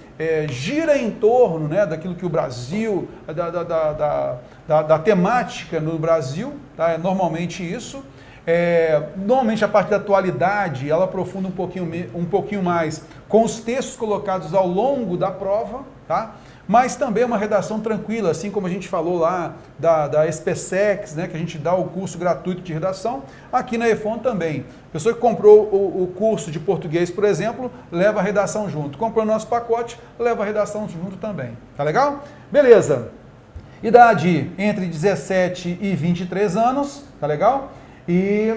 gira em torno, né, daquilo que o Brasil, da temática no Brasil, tá? É normalmente isso. Normalmente a parte da atualidade, ela aprofunda um pouquinho mais com os textos colocados ao longo da prova, tá? Mas também é uma redação tranquila, assim como a gente falou lá da SPSEX, né, que a gente dá o curso gratuito de redação, aqui na EFON também. A pessoa que comprou o curso de português, por exemplo, leva a redação junto. Comprou o nosso pacote, leva a redação junto também. Tá legal? Beleza. Idade entre 17 e 23 anos, tá legal? E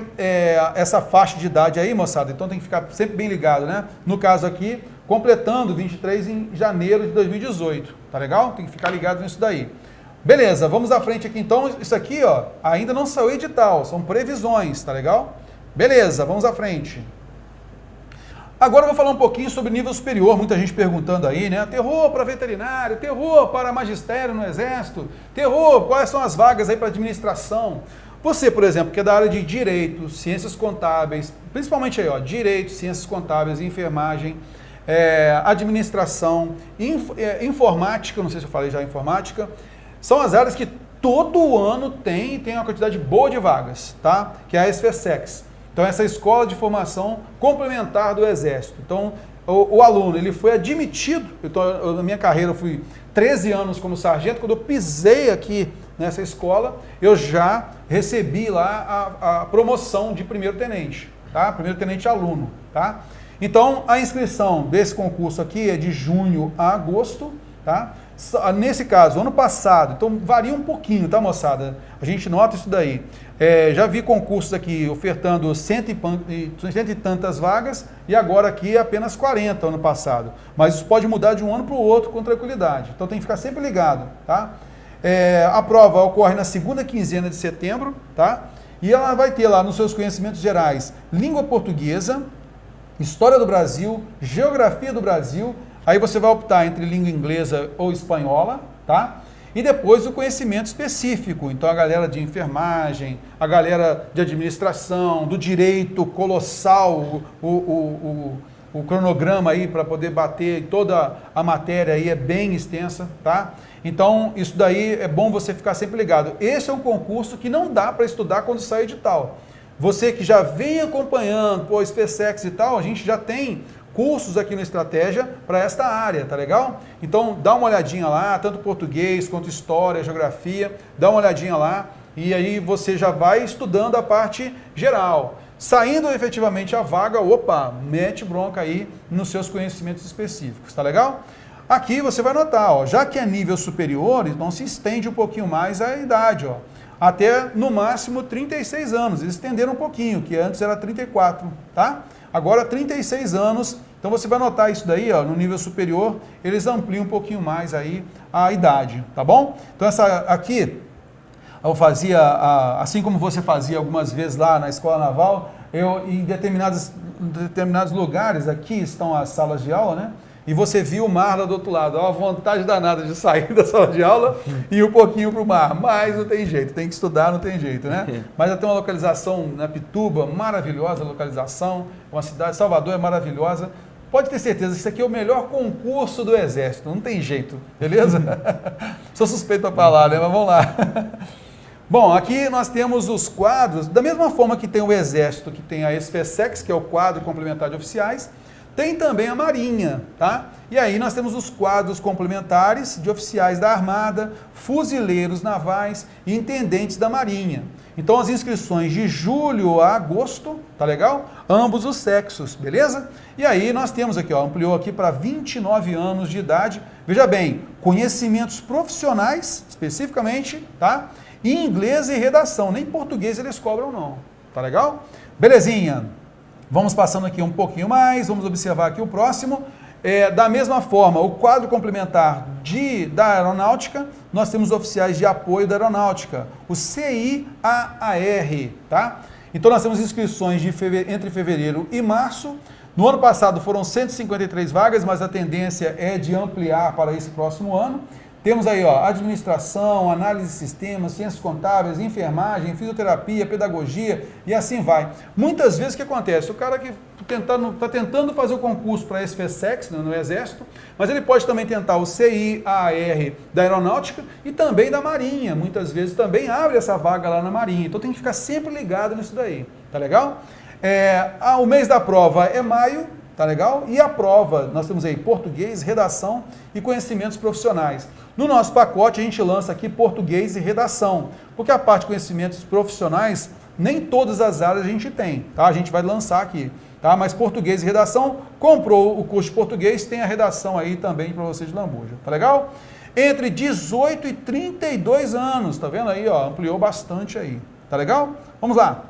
essa faixa de idade aí, moçada, então tem que ficar sempre bem ligado, né? No caso aqui, completando 23 em janeiro de 2018, tá legal? Tem que ficar ligado nisso daí. Beleza, vamos à frente aqui então. Isso aqui, ó, ainda não saiu edital, são previsões, tá legal? Beleza, vamos à frente. Agora eu vou falar um pouquinho sobre nível superior, muita gente perguntando aí, né? Terror para veterinário, terror para magistério no Exército, terror, quais são as vagas aí para administração? Você, por exemplo, que é da área de direito, ciências contábeis, principalmente aí, ó, direito, ciências contábeis, enfermagem, administração, informática, não sei se eu falei já informática, são as áreas que todo ano tem uma quantidade boa de vagas, tá? Que é a SFSEX. Então, essa escola de formação complementar do Exército. Então, o aluno, ele foi admitido, na minha carreira eu fui 13 anos como sargento, quando eu pisei aqui nessa escola, eu já recebi lá a promoção de primeiro-tenente, tá? Primeiro-tenente aluno, tá? Então, a inscrição desse concurso aqui é de junho a agosto, tá? Nesse caso, ano passado, então varia um pouquinho, tá, moçada? A gente nota isso daí. Já vi concursos aqui ofertando cento e tantas vagas e agora aqui apenas 40 ano passado. Mas isso pode mudar de um ano para o outro com tranquilidade. Então tem que ficar sempre ligado, tá? A prova ocorre na segunda quinzena de setembro, tá? E ela vai ter lá nos seus conhecimentos gerais língua portuguesa, história do Brasil, geografia do Brasil. Aí você vai optar entre língua inglesa ou espanhola, tá? E depois o conhecimento específico. Então a galera de enfermagem, a galera de administração, do direito colossal, o cronograma aí para poder bater toda a matéria aí é bem extensa, tá? Então isso daí é bom você ficar sempre ligado. Esse é um concurso que não dá para estudar quando sai edital. Você que já vem acompanhando, pô, SpaceX e tal, a gente já tem cursos aqui no Estratégia para esta área, tá legal? Então dá uma olhadinha lá, tanto português quanto história, geografia, dá uma olhadinha lá e aí você já vai estudando a parte geral. Saindo efetivamente a vaga, opa, mete bronca aí nos seus conhecimentos específicos, tá legal? Aqui você vai notar, ó, já que é nível superior, então se estende um pouquinho mais a idade, ó, até no máximo 36 anos, eles estenderam um pouquinho, que antes era 34, tá? Agora 36 anos, então você vai notar isso daí, ó, no nível superior, eles ampliam um pouquinho mais aí a idade, tá bom? Então essa aqui, eu fazia, assim como você fazia algumas vezes lá na Escola Naval, eu em determinados lugares, aqui estão as salas de aula, né? E você viu o mar lá do outro lado, ó, a vontade danada de sair da sala de aula e ir um pouquinho para o mar, mas não tem jeito, tem que estudar, não tem jeito, né? Mas tem uma localização na Pituba, maravilhosa localização, uma cidade, Salvador é maravilhosa, pode ter certeza que isso aqui é o melhor concurso do Exército, não tem jeito, beleza? Sou suspeito para falar, né? Mas vamos lá. Bom, aqui nós temos os quadros, da mesma forma que tem o Exército, que tem a SFSEX, que é o quadro complementar de oficiais, tem também a Marinha, tá? E aí nós temos os quadros complementares de oficiais da Armada, fuzileiros navais e intendentes da Marinha. Então as inscrições de julho a agosto, tá legal? Ambos os sexos, beleza? E aí nós temos aqui, ó, ampliou aqui para 29 anos de idade. Veja bem, conhecimentos profissionais, especificamente, tá? E inglês e redação, nem português eles cobram não, tá legal? Belezinha. Vamos passando aqui um pouquinho mais, vamos observar aqui o próximo. Da mesma forma, o quadro complementar da aeronáutica, nós temos oficiais de apoio da aeronáutica, o CIAAR, tá? Então nós temos inscrições entre fevereiro e março. No ano passado foram 153 vagas, mas a tendência é de ampliar para esse próximo ano. Temos aí, ó, administração, análise de sistemas, ciências contábeis, enfermagem, fisioterapia, pedagogia e assim vai. Muitas vezes o que acontece? O cara que está tentando fazer o concurso para a SFSEX, no Exército, mas ele pode também tentar o CIAR da Aeronáutica e também da Marinha. Muitas vezes também abre essa vaga lá na Marinha. Então tem que ficar sempre ligado nisso daí. Tá legal? O mês da prova é maio. Tá legal? E a prova, nós temos aí português, redação e conhecimentos profissionais. No nosso pacote, a gente lança aqui português e redação, porque a parte de conhecimentos profissionais, nem todas as áreas a gente tem, tá? A gente vai lançar aqui, tá? Mas português e redação, comprou o curso de português, tem a redação aí também para você de Lambuja, tá legal? Entre 18 e 32 anos, tá vendo aí, ó? Ampliou bastante aí, tá legal? Vamos lá.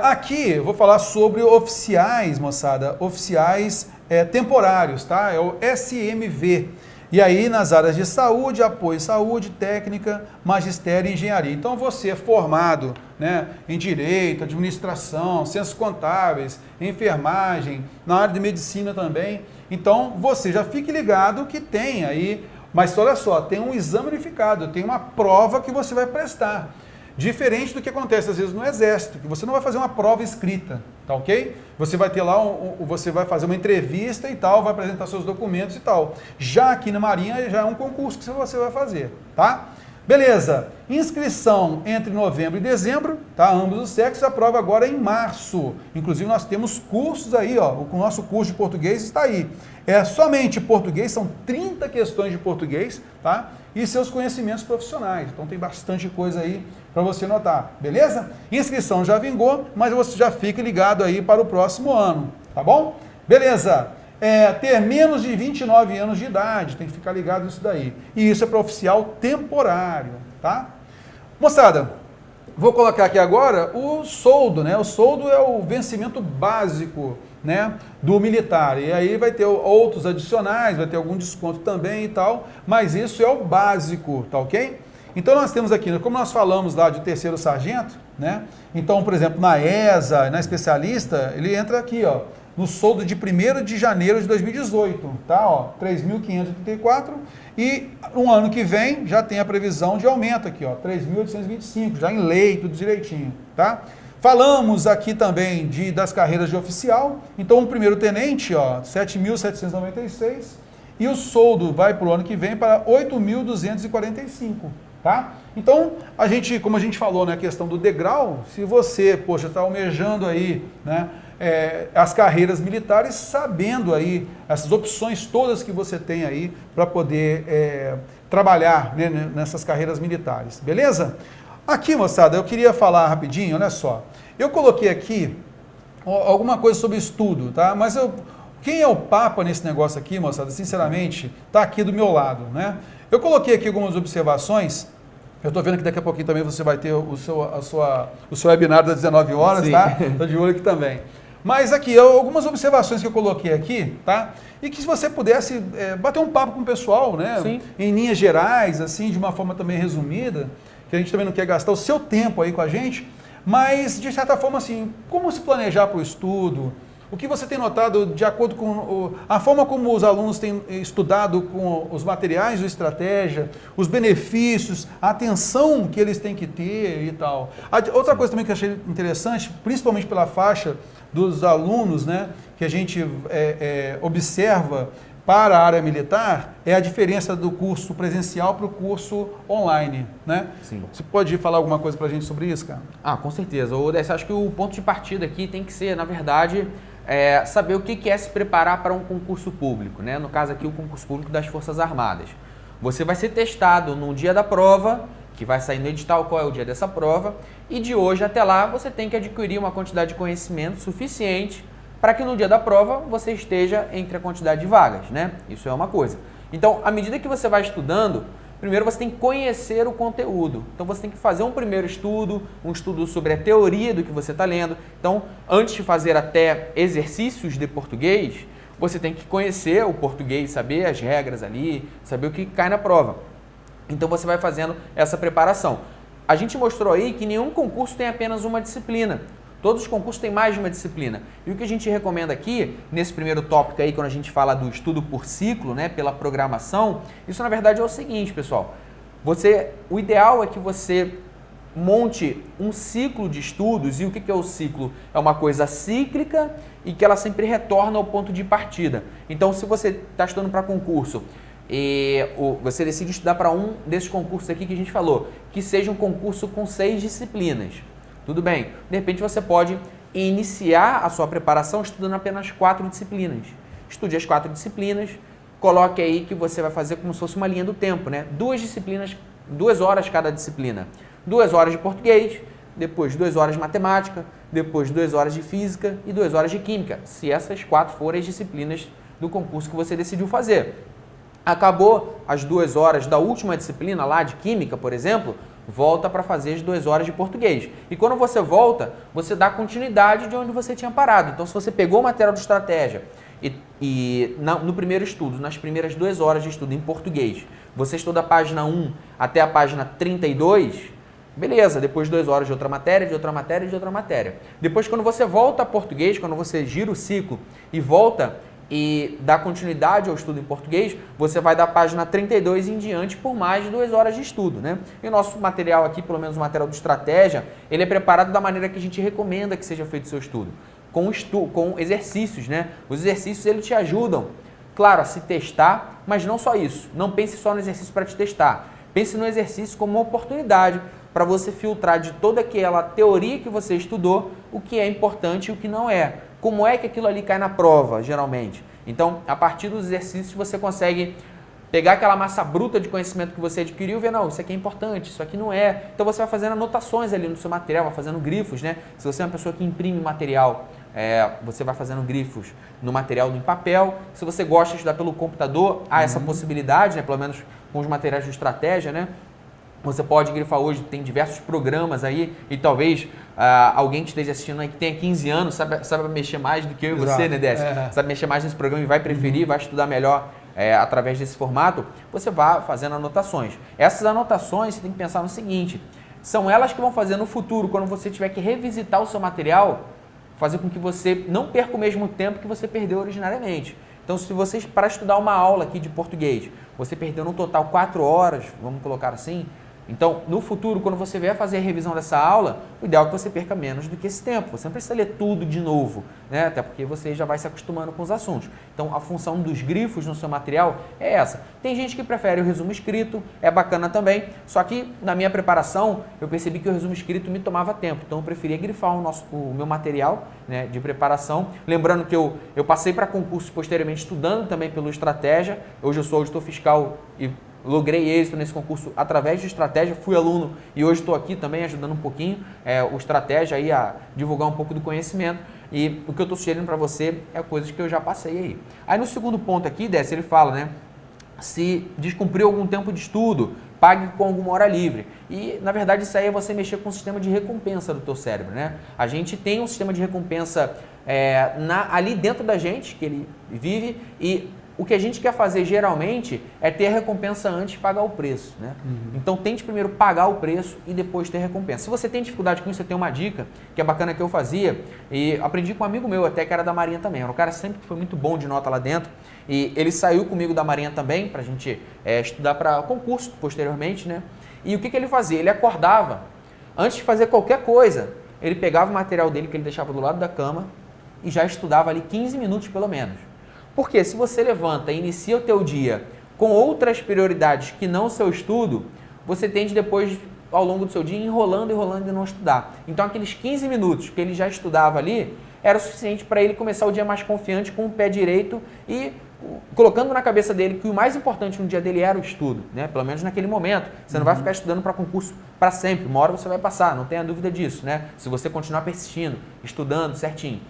Aqui eu vou falar sobre oficiais, moçada, oficiais temporários, tá? É o SMV. E aí nas áreas de saúde, apoio à saúde, técnica, magistério e engenharia. Então você é formado, né, em direito, administração, ciências contábeis, enfermagem, na área de medicina também. Então você já fique ligado que tem aí, mas olha só, tem um exame unificado, tem uma prova que você vai prestar. Diferente do que acontece às vezes no Exército, que você não vai fazer uma prova escrita, tá ok? Você vai ter lá, você vai fazer uma entrevista e tal, vai apresentar seus documentos e tal. Já aqui na Marinha já é um concurso que você vai fazer, tá? Beleza, inscrição entre novembro e dezembro, tá? Ambos os sexos, a prova agora é em março. Inclusive nós temos cursos aí, ó, o nosso curso de português está aí. É somente português, são 30 questões de português, tá? E seus conhecimentos profissionais. Então tem bastante coisa aí para você notar, beleza? Inscrição já vingou, mas você já fica ligado aí para o próximo ano, tá bom? Beleza. Ter menos de 29 anos de idade, tem que ficar ligado nisso daí. E isso é para oficial temporário, tá? Moçada, vou colocar aqui agora o soldo, né? O soldo é o vencimento básico, né, do militar. E aí vai ter outros adicionais, vai ter algum desconto também e tal, mas isso é o básico, tá ok? Então nós temos aqui, como nós falamos lá de terceiro sargento, né? Então, por exemplo, na ESA, na especialista, ele entra aqui, ó, no soldo de 1º de janeiro de 2018, tá? Ó, 3.534 e no ano que vem já tem a previsão de aumento aqui, ó, 3.825, já em lei, tudo direitinho, tá? Falamos aqui também das carreiras de oficial, então o primeiro tenente, ó, 7.796 e o soldo vai para o ano que vem para 8.245, tá? Então, como a gente falou, né, a questão do degrau, se você, poxa, está almejando aí, né, as carreiras militares, sabendo aí essas opções todas que você tem aí para poder trabalhar, né, nessas carreiras militares, beleza? Aqui, moçada, eu queria falar rapidinho, olha só, eu coloquei aqui alguma coisa sobre estudo, tá? Mas quem é o papa nesse negócio aqui, moçada, sinceramente, está aqui do meu lado, né? Eu coloquei aqui algumas observações. Eu estou vendo que daqui a pouquinho também você vai ter o seu webinar das 19 horas, sim, tá? Estou de olho aqui também. Mas aqui, algumas observações que eu coloquei aqui, tá? E que se você pudesse bater um papo com o pessoal, né? Sim. Em linhas gerais, assim, de uma forma também resumida, que a gente também não quer gastar o seu tempo aí com a gente, mas de certa forma, assim, como se planejar para o estudo, o que você tem notado de acordo com a forma como os alunos têm estudado com os materiais de estratégia, os benefícios, a atenção que eles têm que ter e tal. Outra coisa também que eu achei interessante, principalmente pela faixa dos alunos, né, que a gente observa para a área militar, é a diferença do curso presencial para o curso online, né? Sim. Você pode falar alguma coisa para a gente sobre isso, cara? Ah, com certeza. Acho que o ponto de partida aqui tem que ser, na verdade, saber o que é se preparar para um concurso público, né? No caso aqui, o concurso público das Forças Armadas. Você vai ser testado no dia da prova, que vai sair no edital qual é o dia dessa prova, e de hoje até lá você tem que adquirir uma quantidade de conhecimento suficiente para que no dia da prova você esteja entre a quantidade de vagas, né? Isso é uma coisa. Então, à medida que você vai estudando, primeiro você tem que conhecer o conteúdo. Então, você tem que fazer um primeiro estudo, um estudo sobre a teoria do que você está lendo. Então, antes de fazer até exercícios de português, você tem que conhecer o português, saber as regras ali, saber o que cai na prova. Então, você vai fazendo essa preparação. A gente mostrou aí que nenhum concurso tem apenas uma disciplina. Todos os concursos têm mais de uma disciplina. E o que a gente recomenda aqui, nesse primeiro tópico aí, quando a gente fala do estudo por ciclo, né, pela programação, isso na verdade é o seguinte, pessoal. O ideal é que você monte um ciclo de estudos. E o que é o ciclo? É uma coisa cíclica e que ela sempre retorna ao ponto de partida. Então, se você está estudando para concurso e você decide estudar para um desses concursos aqui que a gente falou, que seja um concurso com 6 disciplinas. Tudo bem, de repente você pode iniciar a sua preparação estudando apenas 4 disciplinas. Estude as 4 disciplinas, coloque aí que você vai fazer como se fosse uma linha do tempo, né? 2 disciplinas, 2 horas cada disciplina. 2 horas de português, depois 2 horas de matemática, depois 2 horas de física e 2 horas de química, se essas 4 forem as disciplinas do concurso que você decidiu fazer. Acabou as 2 horas da última disciplina lá de química, por exemplo, volta para fazer as 2 horas de português. E quando você volta, você dá continuidade de onde você tinha parado. Então, se você pegou o material de estratégia e e no primeiro estudo, nas primeiras 2 horas de estudo em português, você estuda a página 1 até a página 32, beleza, depois 2 horas de outra matéria, de outra matéria, de outra matéria. Depois, quando você volta a português, quando você gira o ciclo e volta e dá continuidade ao estudo em português, você vai da página 32 em diante por mais de 2 horas de estudo, né? E o nosso material aqui, pelo menos o material do Estratégia, ele é preparado da maneira que a gente recomenda que seja feito o seu estudo, com exercícios, né? Os exercícios, eles te ajudam, claro, a se testar, mas não só isso. Não pense só no exercício para te testar. Pense no exercício como uma oportunidade para você filtrar de toda aquela teoria que você estudou o que é importante e o que não é. Como é que aquilo ali cai na prova, geralmente. Então, a partir dos exercícios, você consegue pegar aquela massa bruta de conhecimento que você adquiriu e ver, não, isso aqui é importante, isso aqui não é. Então, você vai fazendo anotações ali no seu material, vai fazendo grifos, né? Se você é uma pessoa que imprime material, você vai fazendo grifos no material em papel. Se você gosta de estudar pelo computador, há essa possibilidade, né? Pelo menos com os materiais de Estratégia, né? Você pode grifar hoje, tem diversos programas aí, e talvez alguém que esteja assistindo aí que tenha 15 anos, sabe mexer mais do que eu e você, né, Décio? Sabe mexer mais nesse programa e vai preferir, vai estudar melhor através desse formato, você vai fazendo anotações. Essas anotações, você tem que pensar no seguinte, são elas que vão fazer no futuro, quando você tiver que revisitar o seu material, fazer com que você não perca o mesmo tempo que você perdeu originariamente. Então, se você, para estudar uma aula aqui de português, você perdeu no total 4 horas, vamos colocar assim, então, no futuro, quando você vier fazer a revisão dessa aula, o ideal é que você perca menos do que esse tempo. Você não precisa ler tudo de novo, né? Até porque você já vai se acostumando com os assuntos. Então, a função dos grifos no seu material é essa. Tem gente que prefere o resumo escrito, é bacana também, só que na minha preparação, eu percebi que o resumo escrito me tomava tempo. Então, eu preferia grifar o meu material, né, de preparação. Lembrando que eu passei para concursos posteriormente estudando também pelo Estratégia. Hoje eu sou auditor fiscal e logrei êxito nesse concurso através de Estratégia, fui aluno e hoje estou aqui também ajudando um pouquinho o Estratégia aí a divulgar um pouco do conhecimento, e o que eu estou sugerindo para você é coisas que eu já passei aí. Aí no segundo ponto aqui, Décio, ele fala, né, se descumpriu algum tempo de estudo, pague com alguma hora livre. E, na verdade, isso aí é você mexer com o sistema de recompensa do teu cérebro, né? A gente tem um sistema de recompensa ali dentro da gente, que ele vive, e o que a gente quer fazer geralmente é ter a recompensa antes de pagar o preço, né? Então tente primeiro pagar o preço e depois ter recompensa. Se você tem dificuldade com isso, eu tenho uma dica que é bacana que eu fazia e aprendi com um amigo meu até que era da Marinha também. Era um cara sempre que foi muito bom de nota lá dentro e ele saiu comigo da Marinha também pra gente estudar para concurso posteriormente, né? E o que ele fazia? Ele acordava, antes de fazer qualquer coisa, ele pegava o material dele que ele deixava do lado da cama e já estudava ali 15 minutos pelo menos. Porque se você levanta e inicia o teu dia com outras prioridades que não o seu estudo, você tende depois, ao longo do seu dia, enrolando e não estudar. Então aqueles 15 minutos que ele já estudava ali, era o suficiente para ele começar o dia mais confiante, com o pé direito e colocando na cabeça dele que o mais importante no dia dele era o estudo, né? Pelo menos naquele momento. Você não vai ficar estudando para concurso para sempre, uma hora você vai passar, não tenha dúvida disso, né? Se você continuar persistindo, estudando certinho.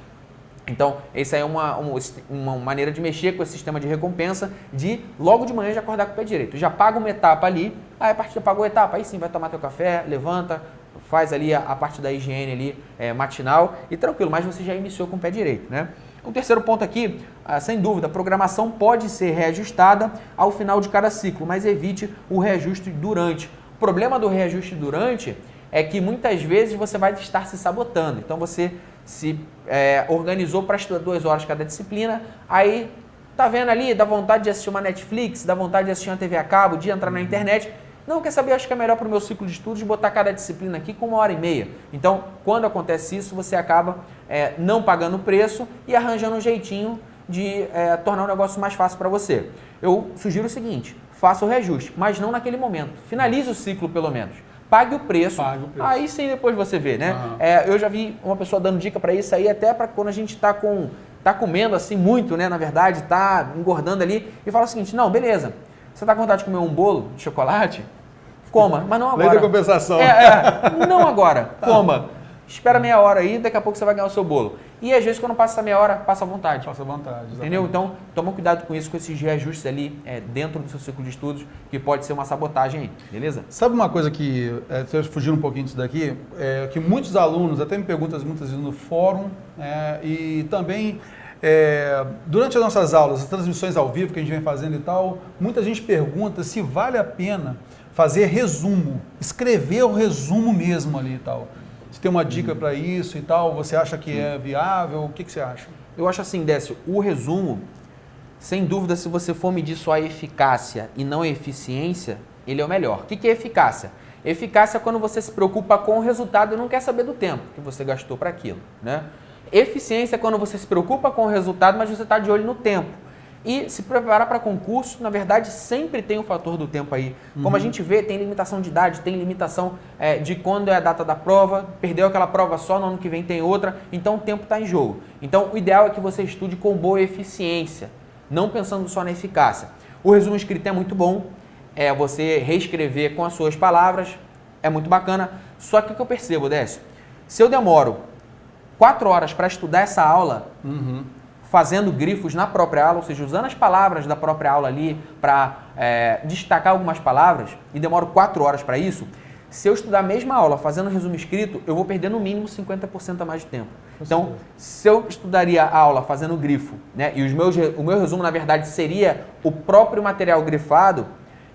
Então, essa é uma maneira de mexer com esse sistema de recompensa, de logo de manhã já acordar com o pé direito. Já paga uma etapa ali, aí a partir de pagou a etapa, aí sim vai tomar teu café, levanta, faz ali a parte da higiene ali, matinal e tranquilo, mas você já iniciou com o pé direito, né? O terceiro ponto aqui, sem dúvida, a programação pode ser reajustada ao final de cada ciclo, mas evite o reajuste durante. O problema do reajuste durante é que muitas vezes você vai estar se sabotando. Então você se organizou para estudar 2 horas cada disciplina, aí tá vendo ali, dá vontade de assistir uma Netflix, dá vontade de assistir uma TV a cabo, de entrar na internet. Não, quer saber, acho que é melhor para o meu ciclo de estudos botar cada disciplina aqui com 1h30. Então, quando acontece isso, você acaba não pagando o preço e arranjando um jeitinho de tornar o negócio mais fácil para você. Eu sugiro o seguinte, faça o reajuste, mas não naquele momento. Finalize o ciclo pelo menos. Pague o preço, aí sim depois você vê, né? Eu já vi uma pessoa dando dica para isso aí, até para quando a gente está comendo assim muito, né? Na verdade, está engordando ali, e fala o seguinte, não, beleza, você está com vontade de comer um bolo de chocolate? Coma, mas não agora. Lei da compensação. Não agora, coma. Espera meia hora aí, daqui a pouco você vai ganhar o seu bolo. E às vezes quando passa essa meia hora, passa à vontade. Passa à vontade, exatamente. Entendeu? Então, toma cuidado com isso, com esses reajustes ali dentro do seu ciclo de estudos, que pode ser uma sabotagem aí, beleza? Sabe uma coisa que, fugindo um pouquinho disso daqui, que muitos alunos até me perguntam muitas vezes no fórum, e também Durante as nossas aulas, as transmissões ao vivo que a gente vem fazendo e tal, muita gente pergunta se vale a pena fazer resumo, escrever o resumo mesmo ali e tal. Você tem uma dica para isso e tal? Você acha que é viável? O que você acha? Eu acho assim, Décio, o resumo, sem dúvida, se você for medir só a eficácia e não a eficiência, ele é o melhor. O que é eficácia? Eficácia é quando você se preocupa com o resultado e não quer saber do tempo que você gastou para aquilo, né? Eficiência é quando você se preocupa com o resultado, mas você está de olho no tempo. E se preparar para concurso, na verdade, sempre tem o fator do tempo aí. Como a gente vê, tem limitação de idade, tem limitação de quando é a data da prova, perdeu aquela prova só, no ano que vem tem outra, então o tempo está em jogo. Então, o ideal é que você estude com boa eficiência, não pensando só na eficácia. O resumo escrito é muito bom, você reescrever com as suas palavras, é muito bacana. Só que o que eu percebo, Décio, se eu demoro 4 horas para estudar essa aula, fazendo grifos na própria aula, ou seja, usando as palavras da própria aula ali para destacar algumas palavras, e demoro 4 horas para isso, se eu estudar a mesma aula fazendo resumo escrito, eu vou perder no mínimo 50% a mais de tempo. Então, se eu estudaria a aula fazendo grifo, né, e o meu resumo, na verdade, seria o próprio material grifado,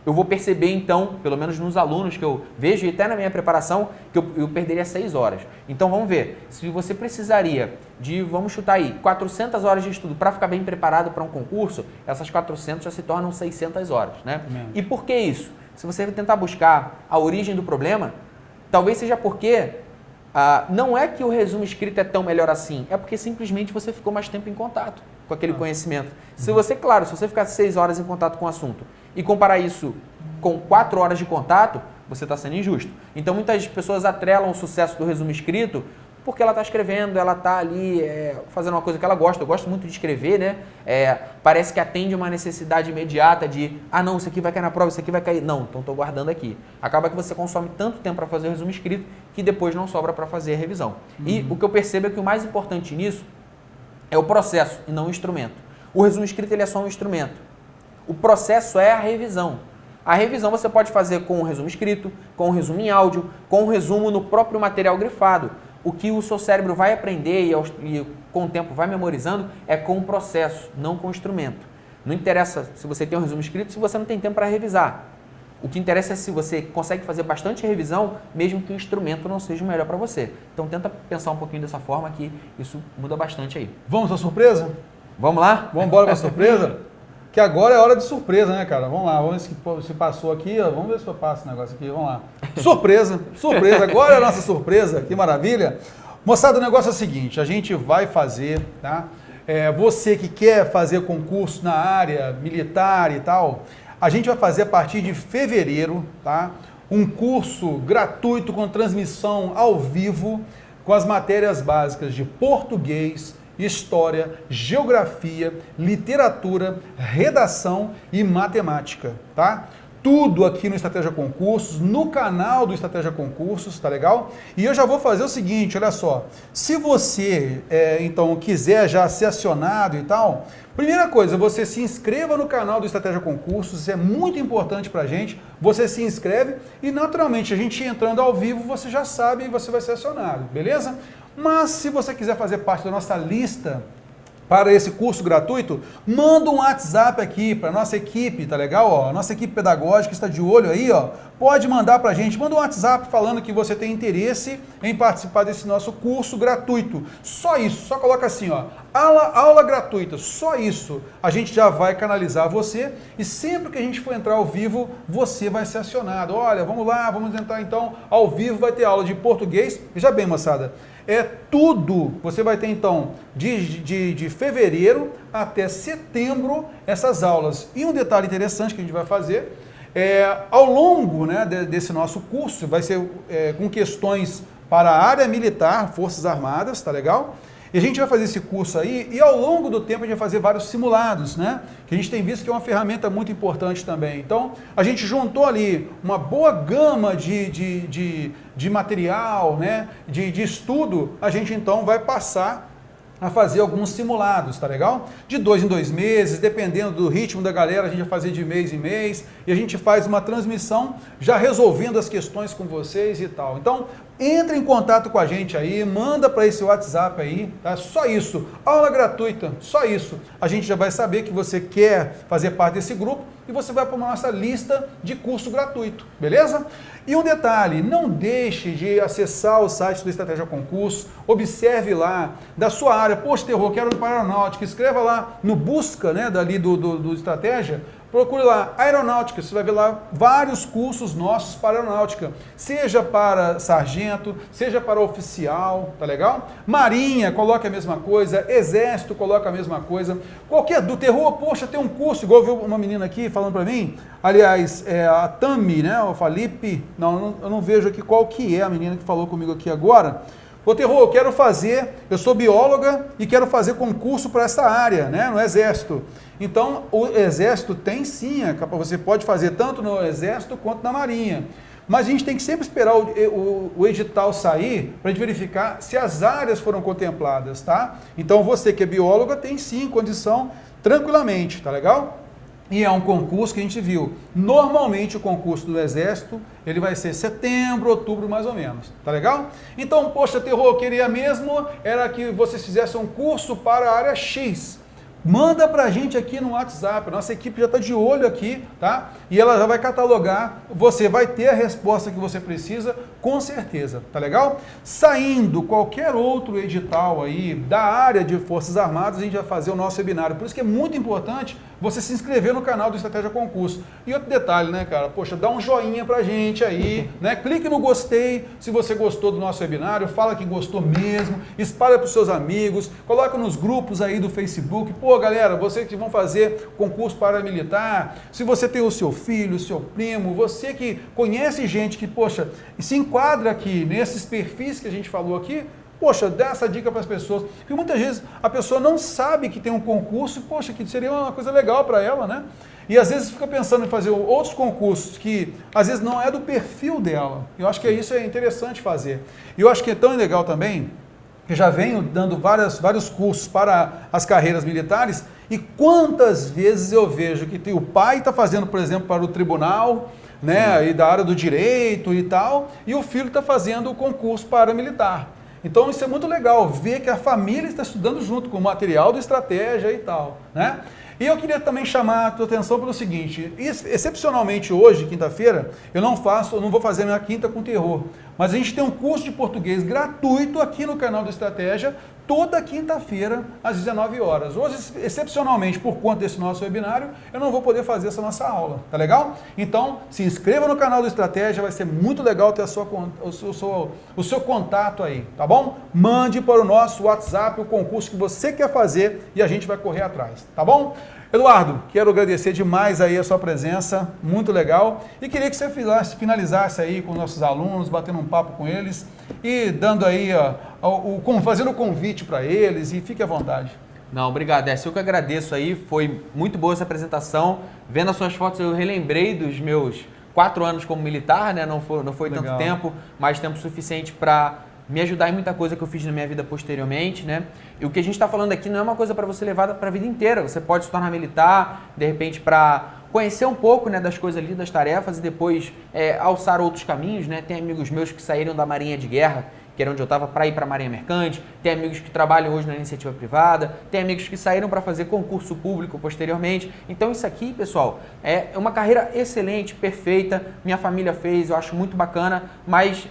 eu vou perceber, então, pelo menos nos alunos que eu vejo e até na minha preparação, que eu perderia 6 horas. Então, vamos ver. Se você precisaria de, vamos chutar aí, 400 horas de estudo para ficar bem preparado para um concurso, essas 400 já se tornam 600 horas, né? E por que isso? Se você tentar buscar a origem do problema, talvez seja porque não é que o resumo escrito é tão melhor assim, é porque simplesmente você ficou mais tempo em contato com aquele conhecimento. Se você ficar 6 horas em contato com o assunto e comparar isso com 4 horas de contato, você está sendo injusto. Então, muitas pessoas atrelam o sucesso do resumo escrito porque ela está escrevendo, ela está ali fazendo uma coisa que ela gosta. Eu gosto muito de escrever, né? Parece que atende uma necessidade imediata de, não, isso aqui vai cair na prova, isso aqui vai cair. Não, então estou guardando aqui. Acaba que você consome tanto tempo para fazer o resumo escrito que depois não sobra para fazer a revisão. E o que eu percebo é que o mais importante nisso é o processo e não o instrumento. O resumo escrito ele é só um instrumento. O processo é a revisão. A revisão você pode fazer com o resumo escrito, com o resumo em áudio, com o resumo no próprio material grifado. O que o seu cérebro vai aprender e com o tempo vai memorizando é com o processo, não com o instrumento. Não interessa se você tem um resumo escrito se você não tem tempo para revisar. O que interessa é se você consegue fazer bastante revisão, mesmo que o instrumento não seja o melhor para você. Então tenta pensar um pouquinho dessa forma que isso muda bastante aí. Vamos à surpresa? Vamos lá? Vamos embora para a surpresa? Que agora é hora de surpresa, né, cara? Vamos lá, vamos ver se passou aqui, ó. Vamos ver se eu passo o negócio aqui, vamos lá. Surpresa, agora é a nossa surpresa, que maravilha. Moçada, o negócio é o seguinte, a gente vai fazer, tá? Você que quer fazer concurso na área militar e tal, a gente vai fazer a partir de fevereiro, tá? Um curso gratuito com transmissão ao vivo, com as matérias básicas de português, história, geografia, literatura, redação e matemática, tá? Tudo aqui no Estratégia Concursos, no canal do Estratégia Concursos, tá legal? E eu já vou fazer o seguinte, olha só, se você, então, quiser já ser acionado e tal, primeira coisa, você se inscreva no canal do Estratégia Concursos, isso é muito importante pra gente, você se inscreve e, naturalmente, a gente entrando ao vivo, você já sabe e você vai ser acionado, beleza? Mas se você quiser fazer parte da nossa lista para esse curso gratuito, manda um WhatsApp aqui para nossa equipe, tá legal? Ó, a nossa equipe pedagógica está de olho aí, ó. Pode mandar para a gente, manda um WhatsApp falando que você tem interesse em participar desse nosso curso gratuito. Só isso, só coloca assim, ó, aula gratuita, só isso. A gente já vai canalizar você e sempre que a gente for entrar ao vivo, você vai ser acionado. Olha, vamos lá, vamos entrar então ao vivo, vai ter aula de português. Veja bem, moçada, tudo, você vai ter então de fevereiro até setembro essas aulas. E um detalhe interessante que a gente vai fazer, ao longo, né, desse nosso curso, vai ser com questões para a área militar, Forças Armadas, tá legal? E a gente vai fazer esse curso aí e ao longo do tempo a gente vai fazer vários simulados, né? Que a gente tem visto que é uma ferramenta muito importante também. Então, a gente juntou ali uma boa gama de material, né? De estudo, a gente então vai passar a fazer alguns simulados, tá legal? De 2 em 2 meses, dependendo do ritmo da galera, a gente vai fazer de mês em mês, e a gente faz uma transmissão já resolvendo as questões com vocês e tal. Então, Entra em contato com a gente aí, manda para esse WhatsApp aí, tá? Só isso, aula gratuita, só isso. A gente já vai saber que você quer fazer parte desse grupo e você vai para a nossa lista de curso gratuito, beleza? E um detalhe, não deixe de acessar o site do Estratégia Concurso, observe lá da sua área, poxa, Terror, quero ir para a aeronáutica, escreva lá no busca, né, dali do Estratégia, procure lá aeronáutica, você vai ver lá vários cursos nossos para aeronáutica, seja para sargento, seja para oficial, tá legal? Marinha, coloca a mesma coisa, exército, coloca a mesma coisa, qualquer do Terror, poxa, tem um curso, igual viu uma menina aqui falando para mim, aliás, a Tami, né, o Felipe, não, eu não vejo aqui qual que é a menina que falou comigo aqui agora. Ô Terror, eu quero fazer, eu sou bióloga e quero fazer concurso para essa área, né, no Exército. Então, o Exército tem sim, você pode fazer tanto no Exército quanto na Marinha. Mas a gente tem que sempre esperar o edital sair para a gente verificar se as áreas foram contempladas, tá? Então, você que é bióloga tem sim condição tranquilamente, tá legal? E é um concurso que a gente viu. Normalmente o concurso do Exército, ele vai ser setembro, outubro mais ou menos. Tá legal? Então, poxa, Terror, eu queria mesmo era que vocês fizessem um curso para a área X. Manda pra gente aqui no WhatsApp, nossa equipe já está de olho aqui, tá? E ela já vai catalogar, você vai ter a resposta que você precisa, com certeza, tá legal? Saindo qualquer outro edital aí da área de Forças Armadas, a gente vai fazer o nosso webinário. Por isso que é muito importante você se inscrever no canal do Estratégia Concurso. E outro detalhe, né, cara? Poxa, dá um joinha pra gente aí, né? Clique no gostei se você gostou do nosso webinário, fala que gostou mesmo, espalha pros seus amigos, coloca nos grupos aí do Facebook. Pô, galera, vocês que vão fazer concurso paramilitar, se você tem o seu filho, o seu primo, você que conhece gente que, poxa, se enquadra aqui nesses perfis que a gente falou aqui, poxa, dá essa dica para as pessoas. Porque muitas vezes a pessoa não sabe que tem um concurso, poxa, que seria uma coisa legal para ela, né? E às vezes fica pensando em fazer outros concursos que às vezes não é do perfil dela. Eu acho que isso é interessante fazer. E eu acho que é tão legal também, que já venho dando vários cursos para as carreiras militares, e quantas vezes eu vejo que o pai está fazendo, por exemplo, para o tribunal, né, e da área do direito e tal, e o filho está fazendo o concurso paramilitar. Então isso é muito legal, ver que a família está estudando junto com o material do Estratégia e tal, né? E eu queria também chamar a tua atenção pelo seguinte, excepcionalmente hoje, quinta-feira, eu não vou fazer minha quinta com Terror, mas a gente tem um curso de português gratuito aqui no canal do Estratégia, toda quinta-feira, às 19 horas. Hoje, excepcionalmente, por conta desse nosso webinário, eu não vou poder fazer essa nossa aula, tá legal? Então, se inscreva no canal do Estratégia, vai ser muito legal ter o seu contato aí, tá bom? Mande para o nosso WhatsApp o concurso que você quer fazer e a gente vai correr atrás, tá bom? Eduardo, quero agradecer demais aí a sua presença, muito legal, e queria que você finalizasse aí com nossos alunos, batendo um papo com eles e dando aí, fazendo o convite para eles, e fique à vontade. Não, obrigado, Décio, eu que agradeço aí, foi muito boa essa apresentação, vendo as suas fotos eu relembrei dos meus 4 anos como militar, né? Não foi legal. Tanto tempo, mas tempo suficiente para me ajudar em muita coisa que eu fiz na minha vida posteriormente, né? E o que a gente está falando aqui não é uma coisa para você levar para a vida inteira. Você pode se tornar militar, de repente, para conhecer um pouco, né, das coisas ali, das tarefas, e depois alçar outros caminhos, né? Tem amigos meus que saíram da Marinha de Guerra, que era onde eu estava, para ir para a Marinha Mercante, tem amigos que trabalham hoje na iniciativa privada, tem amigos que saíram para fazer concurso público posteriormente. Então isso aqui, pessoal, é uma carreira excelente, perfeita, minha família fez, eu acho muito bacana, mas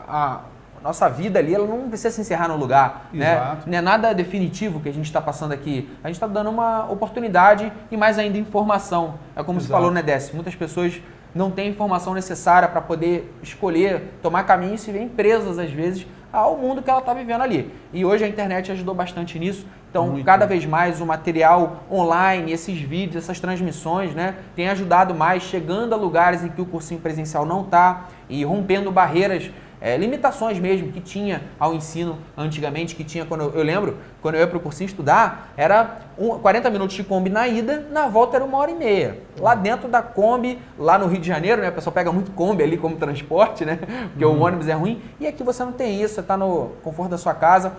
a nossa vida ali, ela não precisa se encerrar no lugar, né? Não é nada definitivo que a gente está passando aqui. A gente está dando uma oportunidade e mais ainda informação. É como você falou, né, Décio? Muitas pessoas não têm a informação necessária para poder escolher, tomar caminho e se verem presas, às vezes, ao mundo que ela está vivendo ali. E hoje a internet ajudou bastante nisso. Então, cada vez mais o material online, esses vídeos, essas transmissões, né, tem ajudado mais, chegando a lugares em que o cursinho presencial não está e rompendo barreiras, limitações mesmo que tinha ao ensino antigamente, que tinha quando eu lembro, quando eu ia para o cursinho estudar, era 40 minutos de Kombi na ida, na volta era 1h30. Lá dentro da Kombi, lá no Rio de Janeiro, né, a pessoa pega muito Kombi ali como transporte, né, porque o ônibus é ruim, e aqui você não tem isso, você está no conforto da sua casa,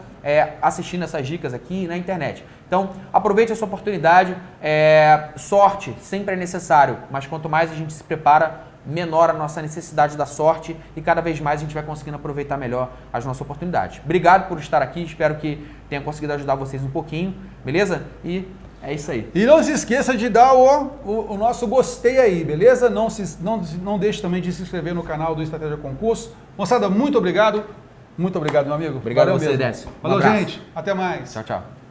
assistindo essas dicas aqui na internet. Então, aproveite essa oportunidade, sorte sempre é necessário, mas quanto mais a gente se prepara, menor a nossa necessidade da sorte e cada vez mais a gente vai conseguindo aproveitar melhor as nossas oportunidades. Obrigado por estar aqui, espero que tenha conseguido ajudar vocês um pouquinho, beleza? E é isso aí. E não se esqueça de dar o nosso gostei aí, beleza? Não deixe também de se inscrever no canal do Estratégia Concurso. Moçada, muito obrigado. Muito obrigado, meu amigo. Obrigado Valeu a você, mesmo. Décio. Valeu, gente. Até mais. Tchau, tchau.